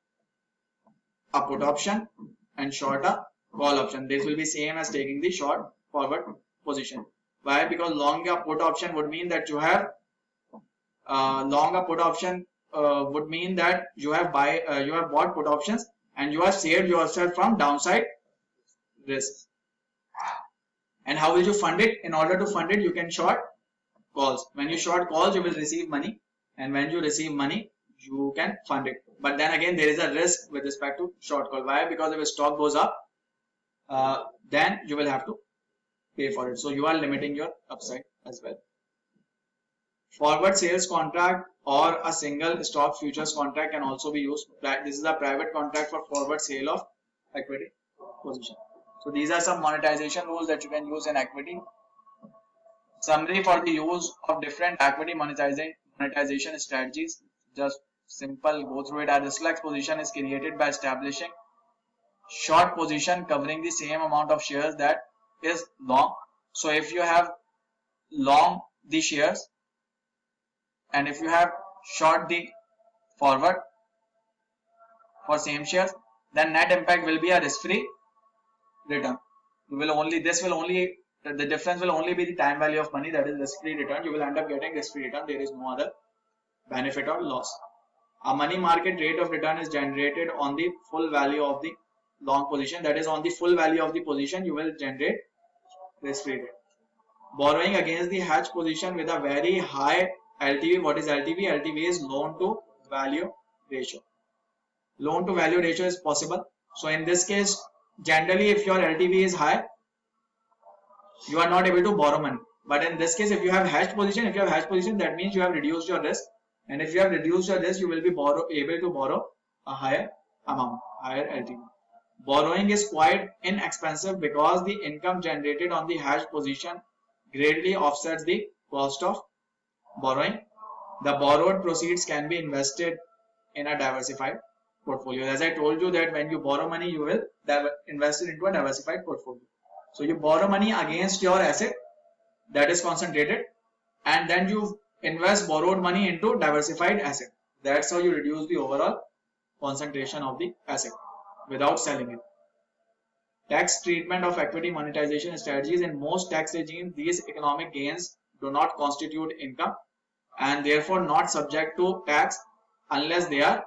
a put option and short a call option. This will be same as taking the short forward position. Why? Because long a put option would mean that you have long a put option would mean that you have bought put options and you have saved yourself from downside risks. And how will you fund it? In order to fund it, you can short calls. When you short calls, you will receive money, and when you receive money, you can fund it. But then again, there is a risk with respect to short call. Why? Because if a stock goes up, then you will have to pay for it. So you are limiting your upside as well. Forward sales contract or a single stock futures contract can also be used. This is a private contract for forward sale of equity position. So these are some monetization rules that you can use in equity. Summary for the use of different equity monetization strategies. Just simple, go through it. A risk-less position is created by establishing short position covering the same amount of shares that is long. So if you have long the shares and if you have short the forward for same shares, then net impact will be a risk-free return. The difference will only be the time value of money, that is risk-free return. You will end up getting risk-free return. There is no other benefit or loss. A money market rate of return is generated on the full value of the long position. That is, on the full value of the position, you will generate risk-free return. Borrowing against the hedge position with a very high LTV. What is LTV? LTV is loan to value ratio. Loan to value ratio is possible. So in this case, generally, if your LTV is high, you are not able to borrow money. But in this case, if you have hedged position, that means you have reduced your risk. And if you have reduced your risk, you will be able to borrow a higher amount, higher LTV. Borrowing is quite inexpensive because the income generated on the hedged position greatly offsets the cost of borrowing. The borrowed proceeds can be invested in a diversified portfolio. As I told you that when you borrow money, you will invest it into a diversified portfolio. So you borrow money against your asset that is concentrated, and then you invest borrowed money into diversified asset. That's how you reduce the overall concentration of the asset without selling it. Tax treatment of equity monetization strategies. In most tax regimes, these economic gains do not constitute income and therefore not subject to tax unless they are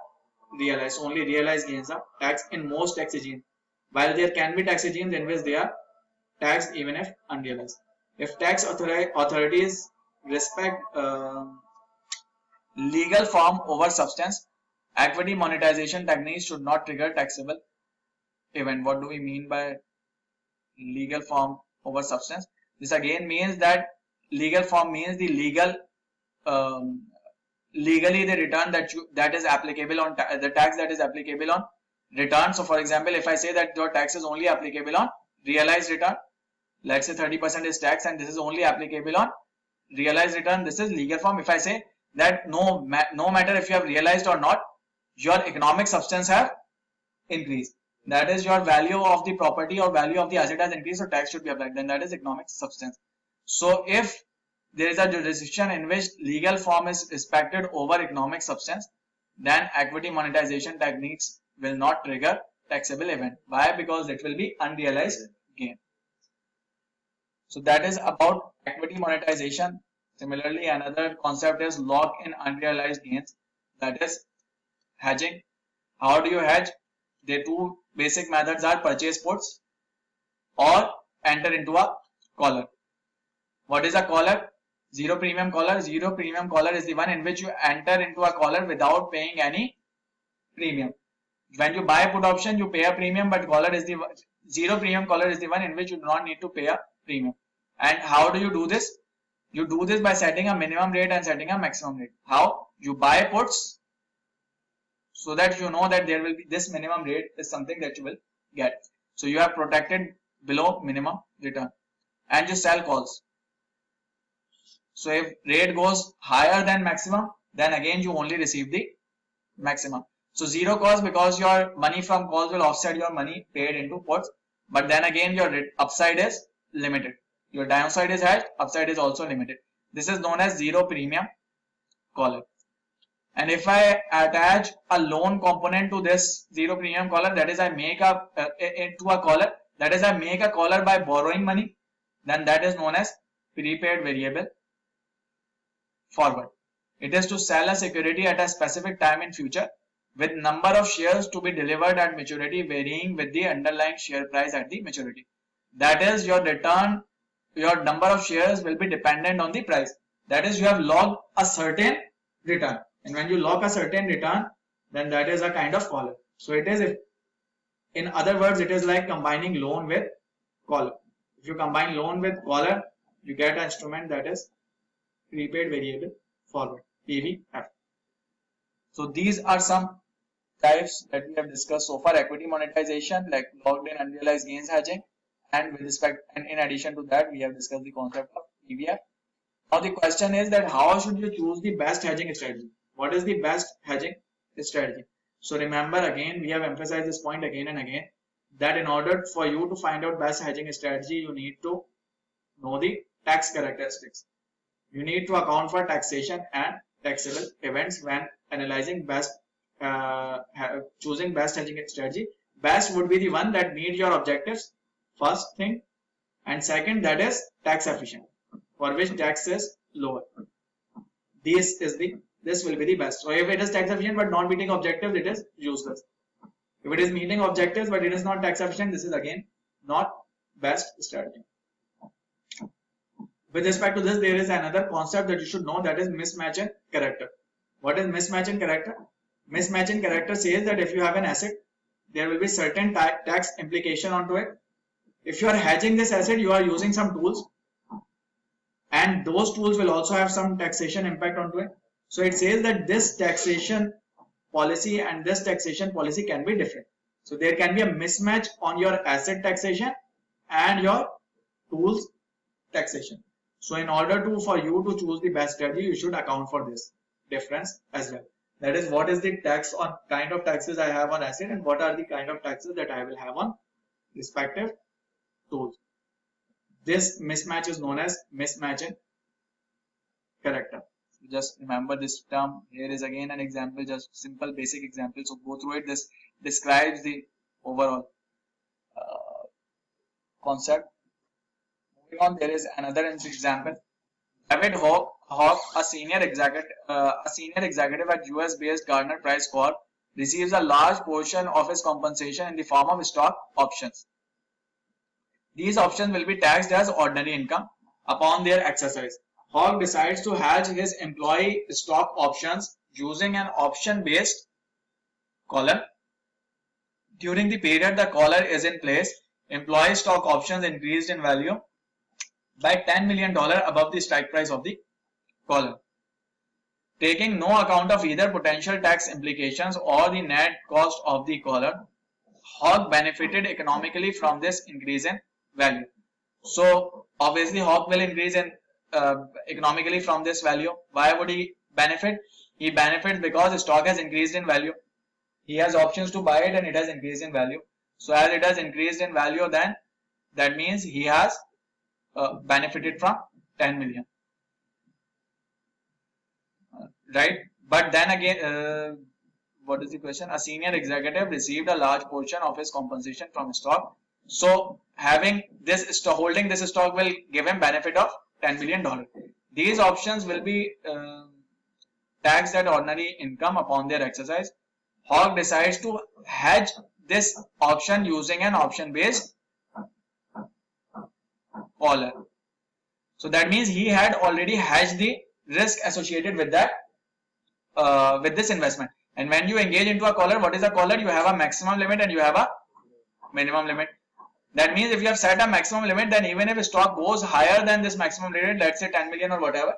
realized. Only realized gains are taxed in most tax regimes, while there can be tax regimes in which they are taxed even if unrealized. If tax authorities respect legal form over substance, equity monetization techniques should not trigger taxable event. What do we mean by legal form over substance? This again means that legal form means the legal legally the return that is applicable on the tax that is applicable on return. So for example, if I say that your tax is only applicable on realized return, let's say 30% is tax and this is only applicable on realized return, this is legal form. If I say that no matter if you have realized or not, your economic substance have increased, that is your value of the property or value of the asset has increased, so tax should be applied, then that is economic substance. So if there is a jurisdiction in which legal form is respected over economic substance, then equity monetization techniques will not trigger taxable event. Why? Because it will be unrealized gain. So that is about equity monetization. Similarly, another concept is lock in unrealized gains, that is hedging. How do you hedge? The two basic methods are purchase puts or enter into a collar. What is a collar? Zero premium collar. Zero premium collar is the one in which you enter into a collar without paying any premium. When you buy a put option, you pay a premium, but collar is the zero premium collar is the one in which you do not need to pay a premium. And how do you do this? You do this by setting a minimum rate and setting a maximum rate. How? You buy puts so that you know that there will be this minimum rate is something that you will get. So you have protected below minimum return, and you sell calls. So if rate goes higher than maximum, then again you only receive the maximum. So zero cost because your money from calls will offset your money paid into puts, but then again your upside is limited. Your downside is hedged, upside is also limited. This is known as zero premium collar. And if I attach a loan component to this zero premium collar, that is I make a into a collar, that is I make a collar by borrowing money, then that is known as prepaid variable forward. It is to sell a security at a specific time in future with number of shares to be delivered at maturity varying with the underlying share price at the maturity. That is your return, your number of shares will be dependent on the price. That is you have logged a certain return. And when you lock a certain return, then that is a kind of collar. So it is, in other words, it is like combining loan with collar. If you combine loan with collar, you get an instrument that is prepaid variable forward, PVF. So these are some types that we have discussed so far. Equity monetization, like locked in unrealized gains hedging, and with respect, and in addition to that, we have discussed the concept of PVF. Now the question is that how should you choose the best hedging strategy? What is the best hedging strategy? So remember, again, we have emphasized this point again and again, that in order for you to find out best hedging strategy, you need to know the tax characteristics. You need to account for taxation and taxable events when analyzing best, choosing best hedging strategy. Best would be the one that meet your objectives, first thing, and second, that is tax efficient, for which tax is lower. This will be the best. So if it is tax efficient but not meeting objectives, it is useless. If it is meeting objectives but it is not tax efficient, this is again not best strategy. With respect to this, there is another concept that you should know, that is mismatch in character. What is mismatch in character? Mismatch in character says that if you have an asset, there will be certain tax implication onto it. If you are hedging this asset, you are using some tools, and those tools will also have some taxation impact onto it. So it says that this taxation policy and this taxation policy can be different. So there can be a mismatch on your asset taxation and your tools taxation. So in order for you to choose the best strategy, you should account for this difference as well. That is, what is the tax on kind of taxes I have on asset, and what are the kind of taxes that I will have on respective tools. This mismatch is known as mismatch in character. Just remember this term. Here is again an example, just simple basic example. So go through it. This describes the overall concept. Moving on, there is another example. David Hawk, a senior executive at US-based Gardner Price Corp, receives a large portion of his compensation in the form of stock options. These options will be taxed as ordinary income upon their exercise. Hawk decides to hedge his employee stock options using an option-based collar. During the period the collar is in place, employee stock options increased in value by $10 million above the strike price of the collar. Taking no account of either potential tax implications or the net cost of the collar, Hawk benefited economically from this increase in value. So obviously Hawk will increase in economically from this value. Why would he benefit? He benefits because the stock has increased in value. He has options to buy it and it has increased in value. So as it has increased in value, then that means he has benefited from 10 million. Right? But then again, what is the question? A senior executive received a large portion of his compensation from stock. So having this holding this stock will give him benefit of $10 million. These options will be taxed at ordinary income upon their exercise. Hawk decides to hedge this option using an option based collar. So that means he had already hedged the risk associated with that with this investment. And when you engage into a collar, what is a collar? You have a maximum limit and you have a minimum limit. That means if you have set a maximum limit, then even if stock goes higher than this maximum limit, let's say 10 million or whatever,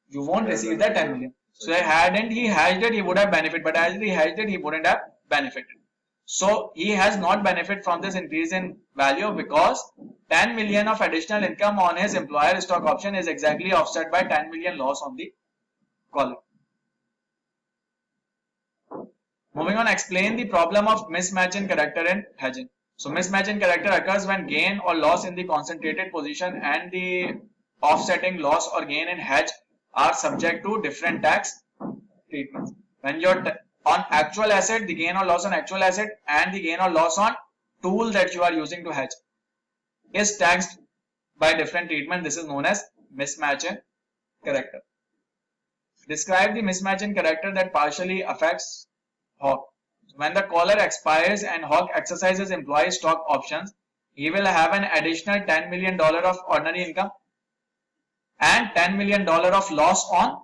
you won't receive that 10 million. So hadn't he hedged it, he would have benefited, but as he hedged it, he wouldn't have benefited. So he has not benefited from this increase in value because 10 million of additional income on his employer stock option is exactly offset by 10 million loss on the collar. Moving on, explain the problem of mismatch in character in hedging. So mismatch in character occurs when gain or loss in the concentrated position and the offsetting loss or gain in hedge are subject to different tax treatments. When you're on actual asset, the gain or loss on actual asset and the gain or loss on tool that you are using to hedge is taxed by different treatment. This is known as mismatch in character. Describe the mismatch in character that partially affects Hawk. When the collar expires and Hawk exercises employee stock options, he will have an additional $10 million of ordinary income and $10 million of loss on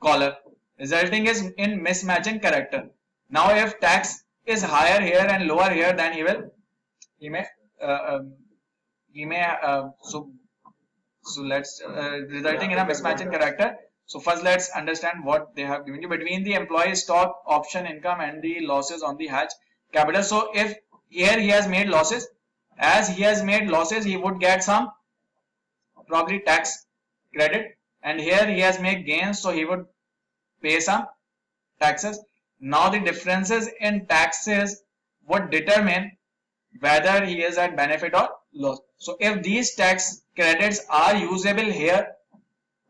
collar, resulting in mismatch in character. Now, if tax is higher here and lower here, then resulting in a mismatch in character. So first let's understand what they have given you between the employee stock option income and the losses on the hedge capital. So if here he has made losses, as he has made losses, he would get some probably tax credit, and here he has made gains, so he would pay some taxes. Now the differences in taxes would determine whether he is at benefit or loss. So if these tax credits are usable here,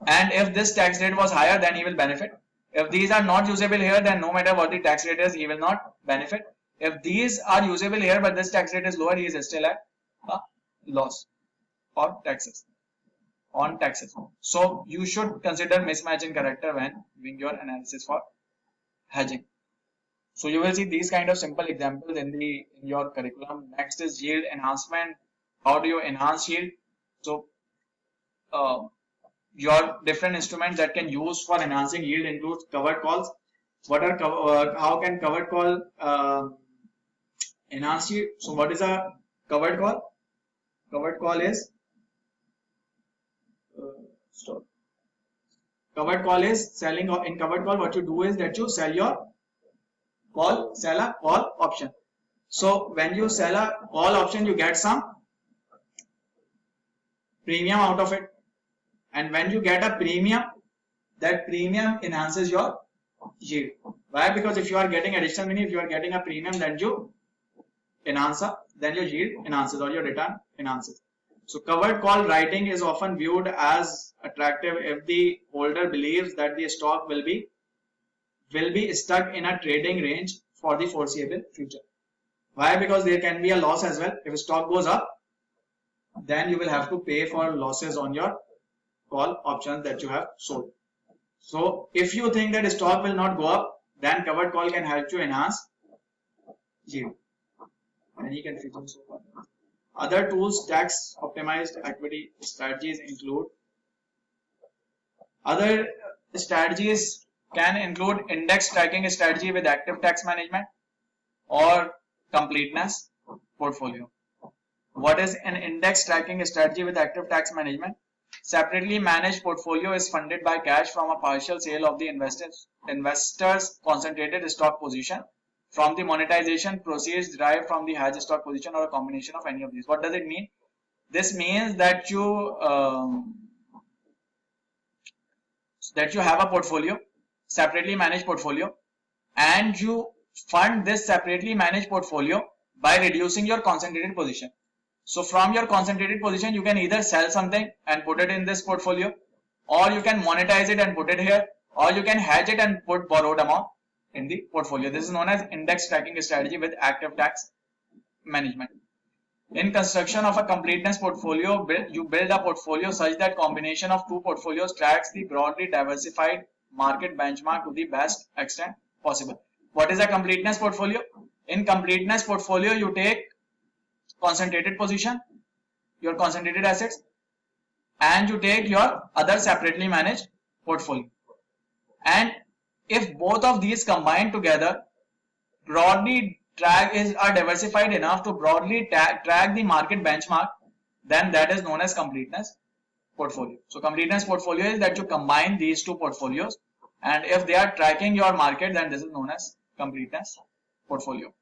and if this tax rate was higher, then he will benefit. If these are not usable here, then no matter what the tax rate is, he will not benefit. If these are usable here, but this tax rate is lower, he is still at a loss or taxes on taxes. So you should consider mismatch in character when doing your analysis for hedging. So you will see these kind of simple examples in your curriculum. Next is yield enhancement. How do you enhance yield? So your different instruments that can use for enhancing yield includes covered calls. What are how can covered call enhance yield? So what is a covered call? Covered call is covered call is selling. In covered call, what you do is that you sell a call option. So when you sell a call option, you get some premium out of it. And when you get a premium, that premium enhances your yield. Why? Because if you are getting additional money, if you are getting a premium, then you enhance, then your yield enhances or your return enhances. So covered call writing is often viewed as attractive if the holder believes that the stock will be stuck in a trading range for the foreseeable future. Why? Because there can be a loss as well. If stock goes up, then you will have to pay for losses on your call options that you have sold. So if you think that stock will not go up, then covered call can help you enhance yield. Any confusion so far? Other tools, tax optimized equity strategies include. Other strategies can include index tracking strategy with active tax management or completeness portfolio. What is an index tracking strategy with active tax management? Separately managed portfolio is funded by cash from a partial sale of the investor's concentrated stock position, from the monetization proceeds derived from the hedge stock position, or a combination of any of these. What does it mean? This means that you have a portfolio, separately managed portfolio, and you fund this separately managed portfolio by reducing your concentrated position. So from your concentrated position, you can either sell something and put it in this portfolio, or you can monetize it and put it here, or you can hedge it and put borrowed amount in the portfolio. This is known as index tracking strategy with active tax management. In construction of a completeness portfolio, you build a portfolio such that combination of two portfolios tracks the broadly diversified market benchmark to the best extent possible. What is a completeness portfolio? In completeness portfolio, you take concentrated position, your concentrated assets, and you take your other separately managed portfolio. And if both of these combined together broadly are diversified enough to broadly track the market benchmark, then that is known as completeness portfolio. So completeness portfolio is that you combine these two portfolios, and if they are tracking your market, then this is known as completeness portfolio.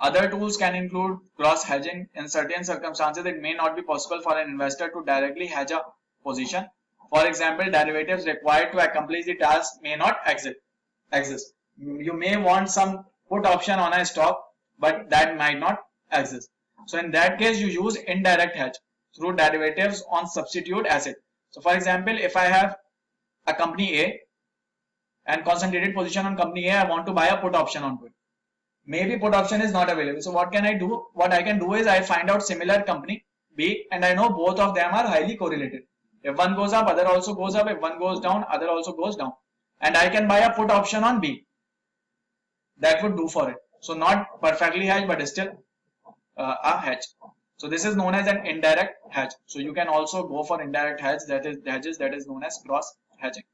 Other tools can include cross hedging. In certain circumstances, it may not be possible for an investor to directly hedge a position. For example, derivatives required to accomplish the task may not exist. You may want some put option on a stock, but that might not exist. So in that case, you use indirect hedge through derivatives on substitute asset. So for example, if I have a company A and concentrated position on company A, I want to buy a put option onto it. Maybe put option is not available. So what can I do? What I can do is I find out similar company B, and I know both of them are highly correlated. If one goes up, other also goes up. If one goes down, other also goes down. And I can buy a put option on B. That would do for it. So not perfectly hedged, but still a hedge. So this is known as an indirect hedge. So you can also go for indirect hedge, that is known as cross hedging.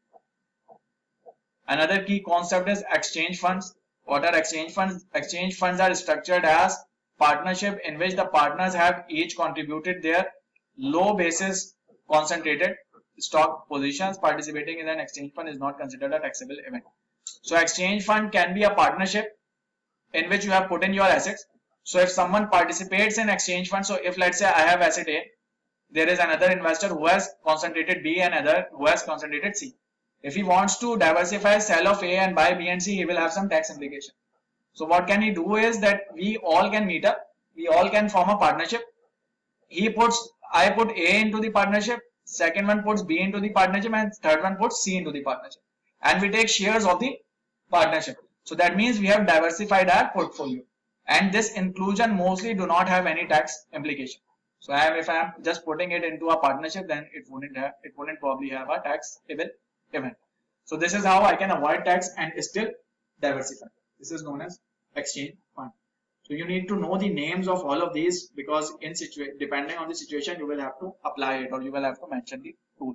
Another key concept is exchange funds. What are exchange funds? Exchange funds are structured as partnership in which the partners have each contributed their low basis concentrated stock positions. Participating in an exchange fund is not considered a taxable event. So exchange fund can be a partnership in which you have put in your assets. So if someone participates in exchange fund, so if let's say I have asset A, there is another investor who has concentrated B and other who has concentrated C. If he wants to diversify sell of A and buy B and C, he will have some tax implication. So what can he do is that we all can meet up, we all can form a partnership. I put A into the partnership, second one puts B into the partnership, and third one puts C into the partnership. And we take shares of the partnership. So that means we have diversified our portfolio. And this inclusion mostly do not have any tax implication. So if I am just putting it into a partnership, then it wouldn't probably have a taxable event. So this is how I can avoid tax and still diversify. This is known as exchange fund. So you need to know the names of all of these, because depending on the situation, you will have to apply it or you will have to mention the tool.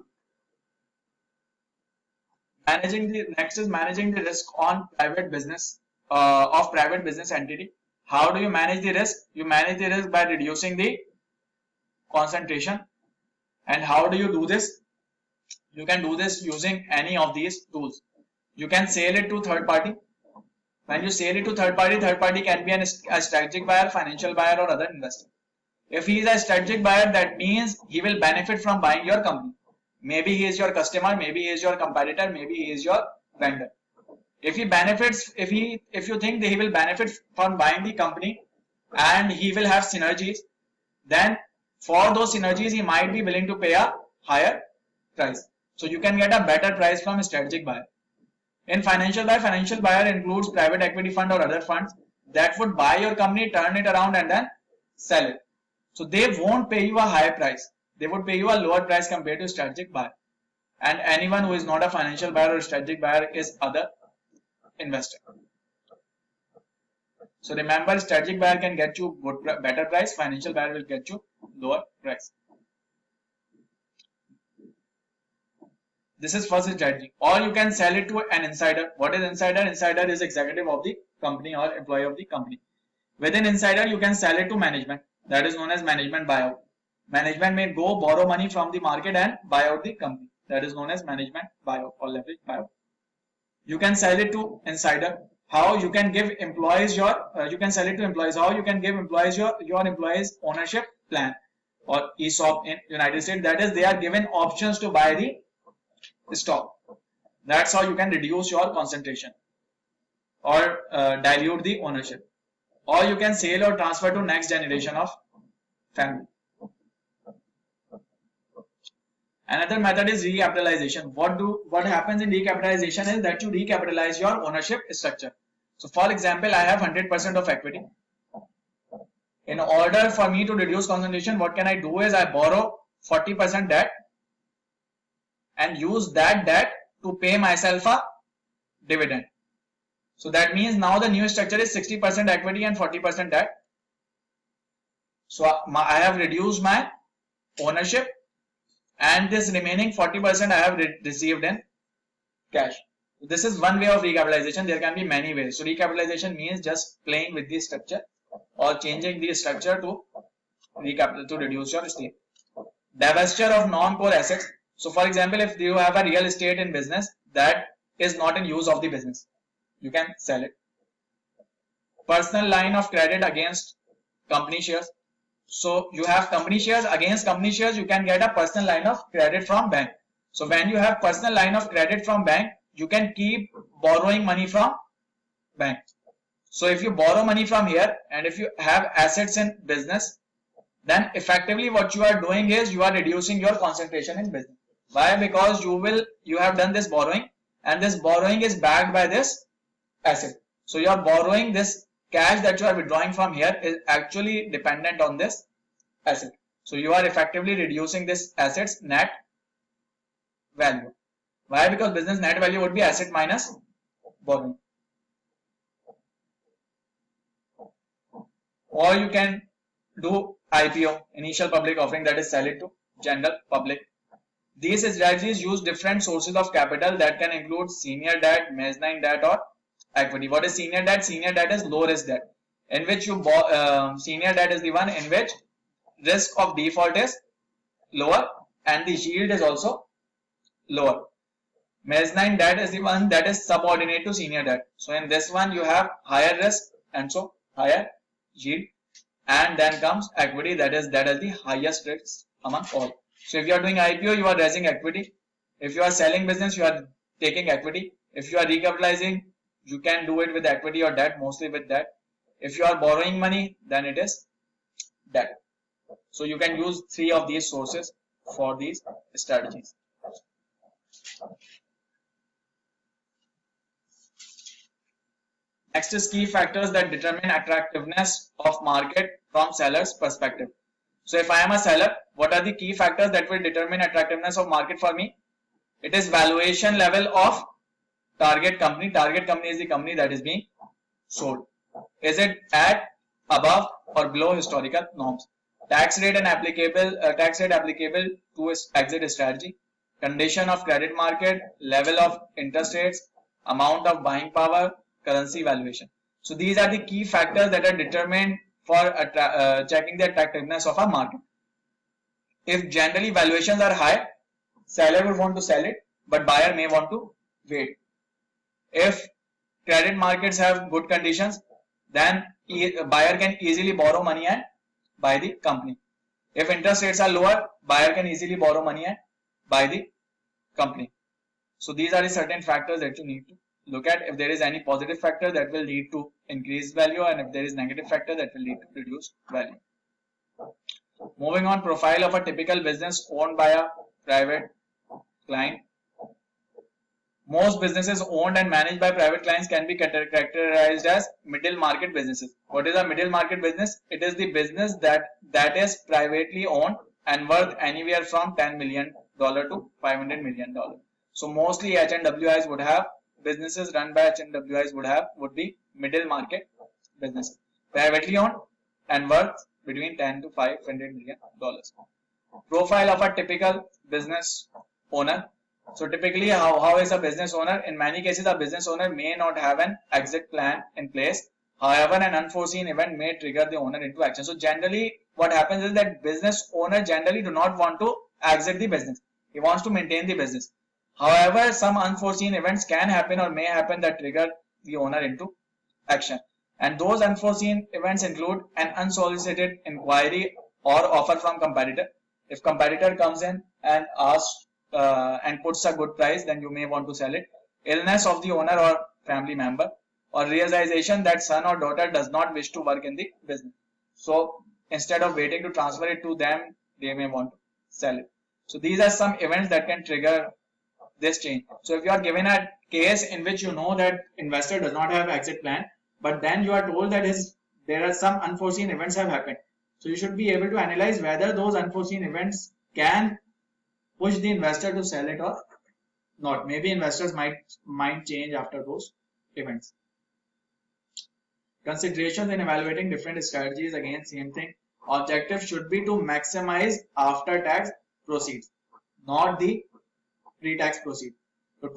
Next is managing the risk on private business of private business entity. How do you manage the risk? You manage the risk by reducing the concentration. And how do you do this? You can do this using any of these tools. You can sell it to third party. When you sell it to third party can be a strategic buyer, financial buyer, or other investor. If he is a strategic buyer, that means he will benefit from buying your company. Maybe he is your customer, maybe he is your competitor, maybe he is your vendor. If he benefits, if you think that he will benefit from buying the company and he will have synergies, then for those synergies he might be willing to pay a higher price. So you can get a better price from a strategic buyer. In financial buyer includes private equity fund or other funds that would buy your company, turn it around and then sell it. So they won't pay you a higher price. They would pay you a lower price compared to strategic buyer. And anyone who is not a financial buyer or strategic buyer is other investor. So remember, strategic buyer can get you better price, financial buyer will get you lower price. This is first strategy. Or you can sell it to an insider. What is insider? Insider is executive of the company or employee of the company. Within insider, you can sell it to management. That is known as management buyout. Management may go borrow money from the market and buy out the company. That is known as management buyout or leverage buyout. You can sell it to insider. How you can give employees you can sell it to employees. How you can give employees your employees ownership plan or ESOP in United States. That is, they are given options to buy the stock. That's how you can reduce your concentration or dilute the ownership. Or you can sell or transfer to next generation of family. Another method is recapitalization. What happens in recapitalization is that you recapitalize your ownership structure. So for example, I have 100% of equity. In order for me to reduce concentration, what can I do is I borrow 40% debt and use that debt to pay myself a dividend. So that means now the new structure is 60% equity and 40% debt. So I have reduced my ownership, and this remaining 40% I have received in cash. This is one way of recapitalization. There can be many ways. So recapitalization means just playing with the structure or changing the structure to reduce your stake. Divestiture of non-core assets. So for example, if you have a real estate in business that is not in use of the business, you can sell it. Personal line of credit against company shares. So you have company shares, against company shares you can get a personal line of credit from bank. So when you have personal line of credit from bank, you can keep borrowing money from bank. So if you borrow money from here and if you have assets in business, then effectively what you are doing is you are reducing your concentration in business. Why? Because you have done this borrowing, and this borrowing is backed by this asset. So you are borrowing, this cash that you are withdrawing from here is actually dependent on this asset. So you are effectively reducing this asset's net value. Why? Because business net value would be asset minus borrowing. Or you can do IPO, initial public offering, that is sell it to general public. These strategies use different sources of capital that can include senior debt, mezzanine debt, or equity. What is senior debt? Senior debt is low risk debt, in which senior debt is the one in which risk of default is lower and the yield is also lower. Mezzanine debt is the one that is subordinate to senior debt. So in this one you have higher risk and so higher yield, and then comes equity, that is the highest risk among all. So if you are doing IPO, you are raising equity. If you are selling business, you are taking equity. If you are recapitalizing, you can do it with equity or debt, mostly with debt. If you are borrowing money, then it is debt. So you can use three of these sources for these strategies. Next is key factors that determine attractiveness of market from seller's perspective. So if I am a seller, what are the key factors that will determine attractiveness of market for me? It is valuation level of target company. Target company is the company that is being sold. Is it at, above, or below historical norms? Tax rate applicable to exit strategy. Condition of credit market, level of interest rates, amount of buying power, currency valuation. So these are the key factors that are determined for checking the attractiveness of a market. If generally valuations are high, seller will want to sell it, but buyer may want to wait. If credit markets have good conditions, then buyer can easily borrow money and buy the company. If interest rates are lower, buyer can easily borrow money and buy the company. So these are the certain factors that you need to look at. If there is any positive factor, that will lead to increased value, and if there is negative factor, that will lead to reduced value. Moving on, profile of a typical business owned by a private client. Most businesses owned and managed by private clients can be characterized as middle market businesses. What is a middle market business? It is the business that is privately owned and worth anywhere from $10 million to $500 million. So mostly HNWIs would have, businesses run by HNWIs would be middle market businesses, privately owned and worth between $10 to $500 million. Profile of a typical business owner. So typically, how is a business owner? In many cases, a business owner may not have an exit plan in place. However, an unforeseen event may trigger the owner into action. So generally, what happens is that business owner generally do not want to exit the business. He wants to maintain the business. However, some unforeseen events can happen or may happen that trigger the owner into action. And those unforeseen events include an unsolicited inquiry or offer from competitor. If competitor comes in and asks and puts a good price, then you may want to sell it. Illness of the owner or family member, or realization that son or daughter does not wish to work in the business. So instead of waiting to transfer it to them, they may want to sell it. So these are some events that can trigger this change. So if you are given a case in which you know that investor does not have exit plan, but then you are told that there are some unforeseen events have happened. So you should be able to analyze whether those unforeseen events can push the investor to sell it or not. Maybe investors might change after those events. Considerations in evaluating different strategies, again same thing. Objective should be to maximize after tax proceeds, not the pre-tax proceed. So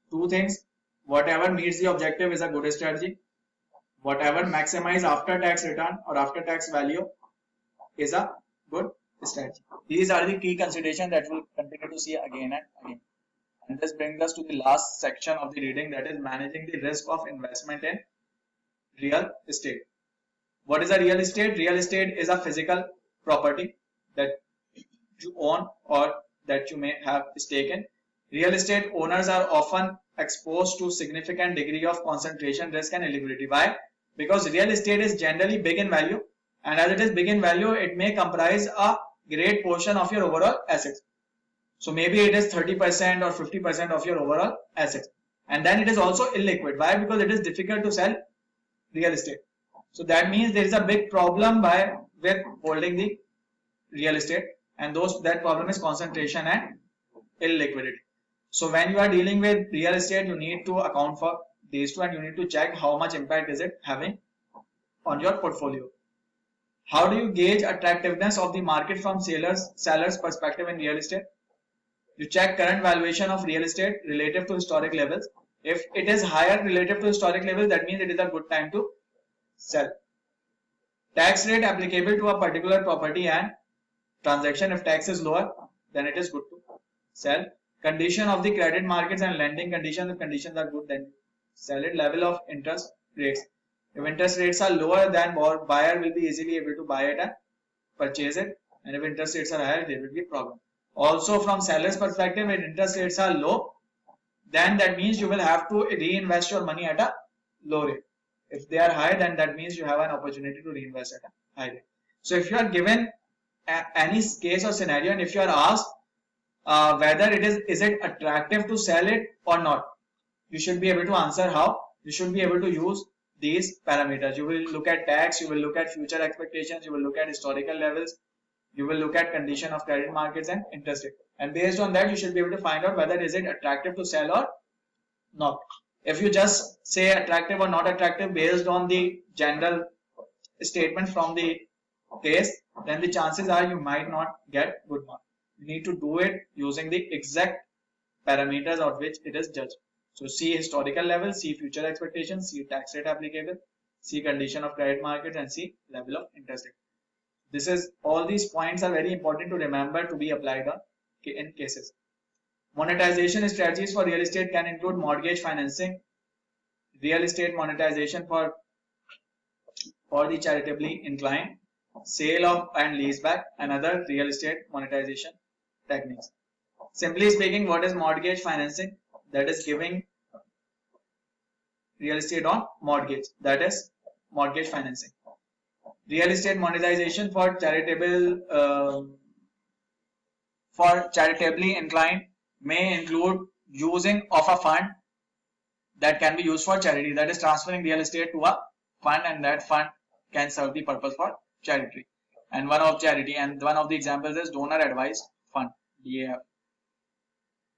two things. Whatever meets the objective is a good strategy. Whatever maximize after tax return or after tax value is a good strategy. These are the key considerations that we'll continue to see again and again. And this brings us to the last section of the reading, that is managing the risk of investment in real estate. What is a real estate? Real estate is a physical property that you own or that you may have stake in. Real estate owners are often exposed to significant degree of concentration risk and illiquidity. Why? Because real estate is generally big in value, and as it is big in value, it may comprise a great portion of your overall assets. So maybe it is 30% or 50% of your overall assets. And then it is also illiquid. Why? Because it is difficult to sell real estate. So that means there is a big problem with holding the real estate, and that problem is concentration and illiquidity. So when you are dealing with real estate, you need to account for these two, and you need to check how much impact is it having on your portfolio. How do you gauge attractiveness of the market from seller's perspective in real estate? You check current valuation of real estate relative to historic levels. If it is higher relative to historic levels, that means it is a good time to sell. Tax rate applicable to a particular property and transaction. If tax is lower, then it is good to sell. Condition of the credit markets and lending conditions. If conditions are good, then sell it. Level of interest rates. If interest rates are lower, then buyer will be easily able to buy it and purchase it. And if interest rates are higher, there will be a problem. Also, from seller's perspective, when interest rates are low, then that means you will have to reinvest your money at a low rate. If they are high, then that means you have an opportunity to reinvest at a high rate. So if you are given any case or scenario, and if you are asked whether is it attractive to sell it or not, you should be able to answer how. You should be able to use these parameters. You will look at tax, you will look at future expectations, you will look at historical levels, you will look at condition of credit markets and interest rate. And based on that, you should be able to find out whether is it attractive to sell or not. If you just say attractive or not attractive based on the general statement from the case, then the chances are you might not get good mark. You need to do it using the exact parameters of which it is judged. So see historical level, see future expectations, see tax rate applicable, see condition of credit market, and see level of interest rate. All these points are very important to remember to be applied on in cases. Monetization strategies for real estate can include mortgage financing, real estate monetization for the charitably inclined, sale of and leaseback, and other real estate monetization techniques. Simply speaking, what is mortgage financing? That is giving real estate on mortgage. That is mortgage financing. Real estate monetization for charitably inclined may include using of a fund that can be used for charity. That is transferring real estate to a fund, and that fund can serve the purpose for charity. And one of the examples is donor advised fund, DAF.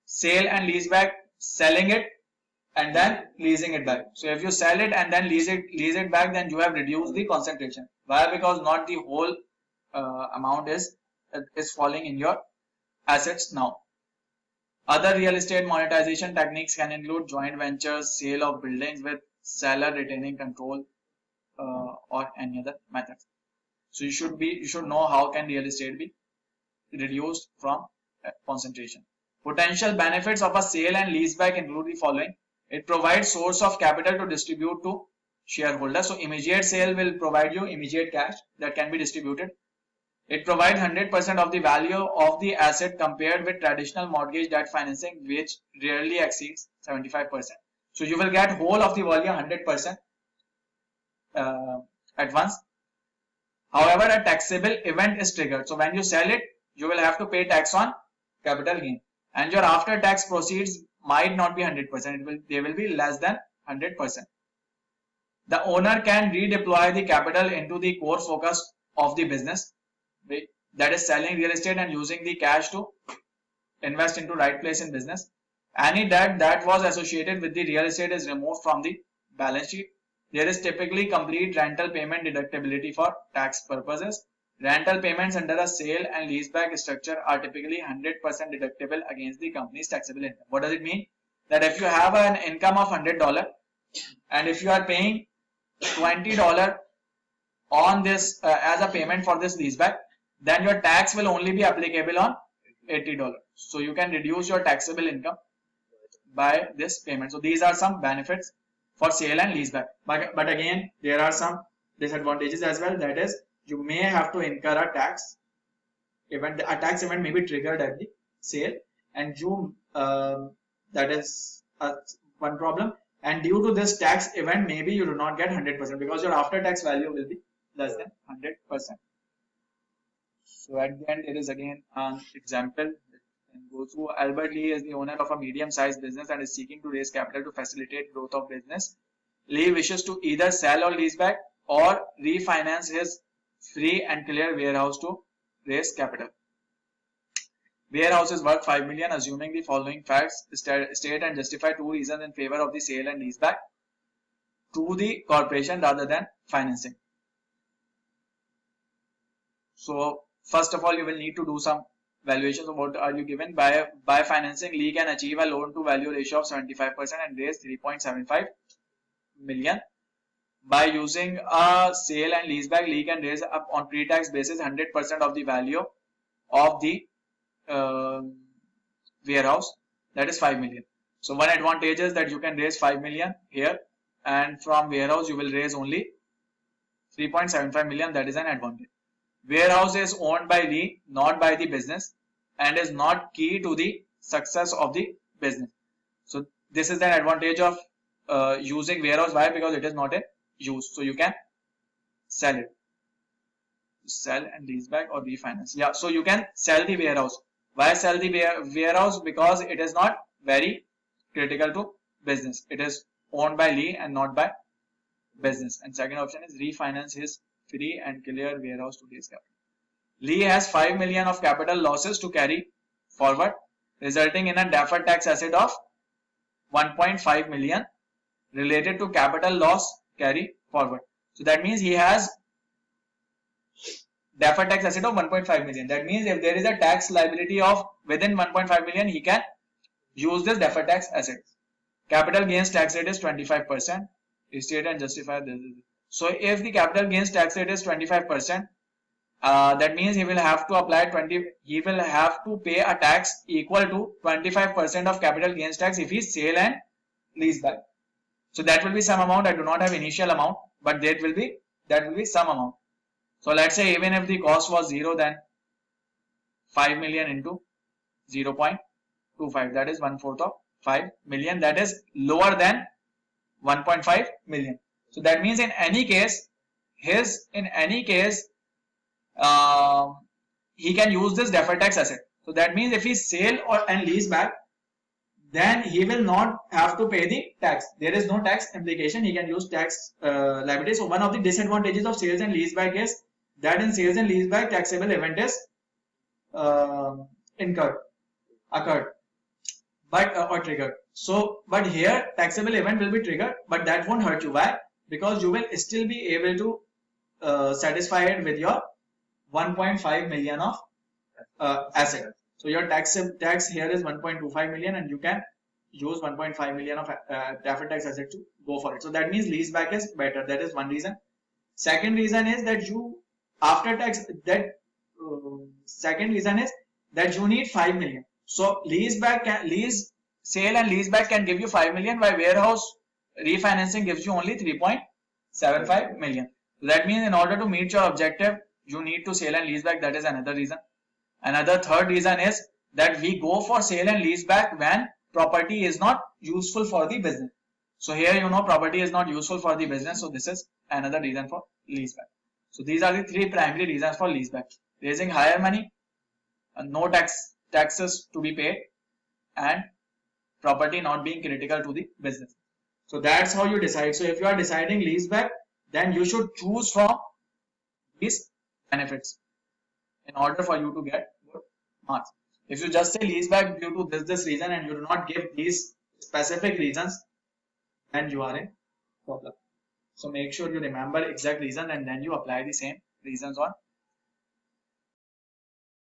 Sale and lease back, selling it and then leasing it back. So if you sell it and then lease it back, then you have reduced the concentration. Why? Because not the whole amount is falling in your assets now. Other real estate monetization techniques can include joint ventures, sale of buildings with seller retaining control, or any other methods. So you should know how can real estate be reduced from concentration. Potential benefits of a sale and leaseback include the following. It provides source of capital to distribute to shareholders. So immediate sale will provide you immediate cash that can be distributed. It provides 100% of the value of the asset compared with traditional mortgage debt financing, which rarely exceeds 75%. So you will get whole of the value 100% at once. However, a taxable event is triggered. So when you sell it, you will have to pay tax on capital gain, and your after tax proceeds might not be 100%. They will be less than 100%. The owner can redeploy the capital into the core focus of the business, that is selling real estate and using the cash to invest into right place in business. Any debt that was associated with the real estate is removed from the balance sheet. There is typically complete rental payment deductibility for tax purposes. Rental payments under a sale and leaseback structure are typically 100% deductible against the company's taxable income. What does it mean? That if you have an income of $100 and if you are paying $20 on this as a payment for this leaseback, then your tax will only be applicable on $80. So you can reduce your taxable income by this payment. So these are some benefits for sale and leaseback. But again, there are some disadvantages as well. That is, you may have to incur a tax event. A tax event may be triggered at the sale, and you that is one problem. And due to this tax event, maybe you do not get 100% because your after tax value will be less than 100%. So at the end, it is again an example. And go through. Albert Lee is the owner of a medium-sized business and is seeking to raise capital to facilitate growth of business. Lee wishes to either sell or lease back or refinance his free and clear warehouse to raise capital. Warehouse is worth $5 million. Assuming the following facts, state and justify two reasons in favor of the sale and leaseback to the corporation rather than financing. So first of all, you will need to do some valuations of what are you given. By financing, Lee can achieve a loan to value ratio of 75% and raise 3.75 million. By using a sale and leaseback, Lee can raise up on pre-tax basis 100% of the value of the warehouse, that is 5 million. So one advantage is that you can raise 5 million here, and from warehouse you will raise only 3.75 million. That is an advantage. Warehouse is owned by Lee, not by the business, and is not key to the success of the business. So this is the advantage of using warehouse. Why? Because it is not in use. So you can sell it. Sell and lease back or refinance. Yeah, so you can sell the warehouse. Why sell the warehouse? Because it is not very critical to business. It is owned by Lee and not by business. And second option is refinance his free and clear warehouse to raise capital. Lee has 5 million of capital losses to carry forward, resulting in a deferred tax asset of 1.5 million related to capital loss carry forward. So that means he has deferred tax asset of 1.5 million. That means if there is a tax liability of within 1.5 million, he can use this deferred tax asset. Capital gains tax rate is 25%. State and justify this. So if the capital gains tax rate is 25%, that means he will have to apply he will have to pay a tax equal to 25% of capital gains tax if he sale and lease back. So that will be some amount. I do not have initial amount, but that will be some amount. So let's say even if the cost was 0, then 5 million into 0.25, that is 1/4 of 5 million. That is lower than 1.5 million. So that means in any case, he can use this deferred tax asset. So that means if he sale and lease back, then he will not have to pay the tax. There is no tax implication. He can use tax liability. So one of the disadvantages of sales and lease back is that in sales and lease back, taxable event is occurred, or triggered. So, but here taxable event will be triggered, but that won't hurt you. Why? Because you will still be able to satisfy it with your 1.5 million of asset. So your tax here is 1.25 million, and you can use 1.5 million of deferred tax asset to go for it. So that means lease back is better. That is one reason. Second reason is that you after tax second reason is that you need 5 million. So sale and lease back can give you 5 million, while warehouse refinancing gives you only 3.75 million. So that means in order to meet your objective, you need to sale and lease back. That is another reason. Another third reason is that we go for sale and lease back when property is not useful for the business. So here, property is not useful for the business. So this is another reason for lease back. So these are the three primary reasons for lease back: raising higher money, no taxes to be paid, and property not being critical to the business. So that's how you decide. So if you are deciding lease back, then you should choose from these benefits in order for you to get good marks. If you just say lease back due to this reason and you do not give these specific reasons, then you are in problem. So make sure you remember exact reason and then you apply the same reasons on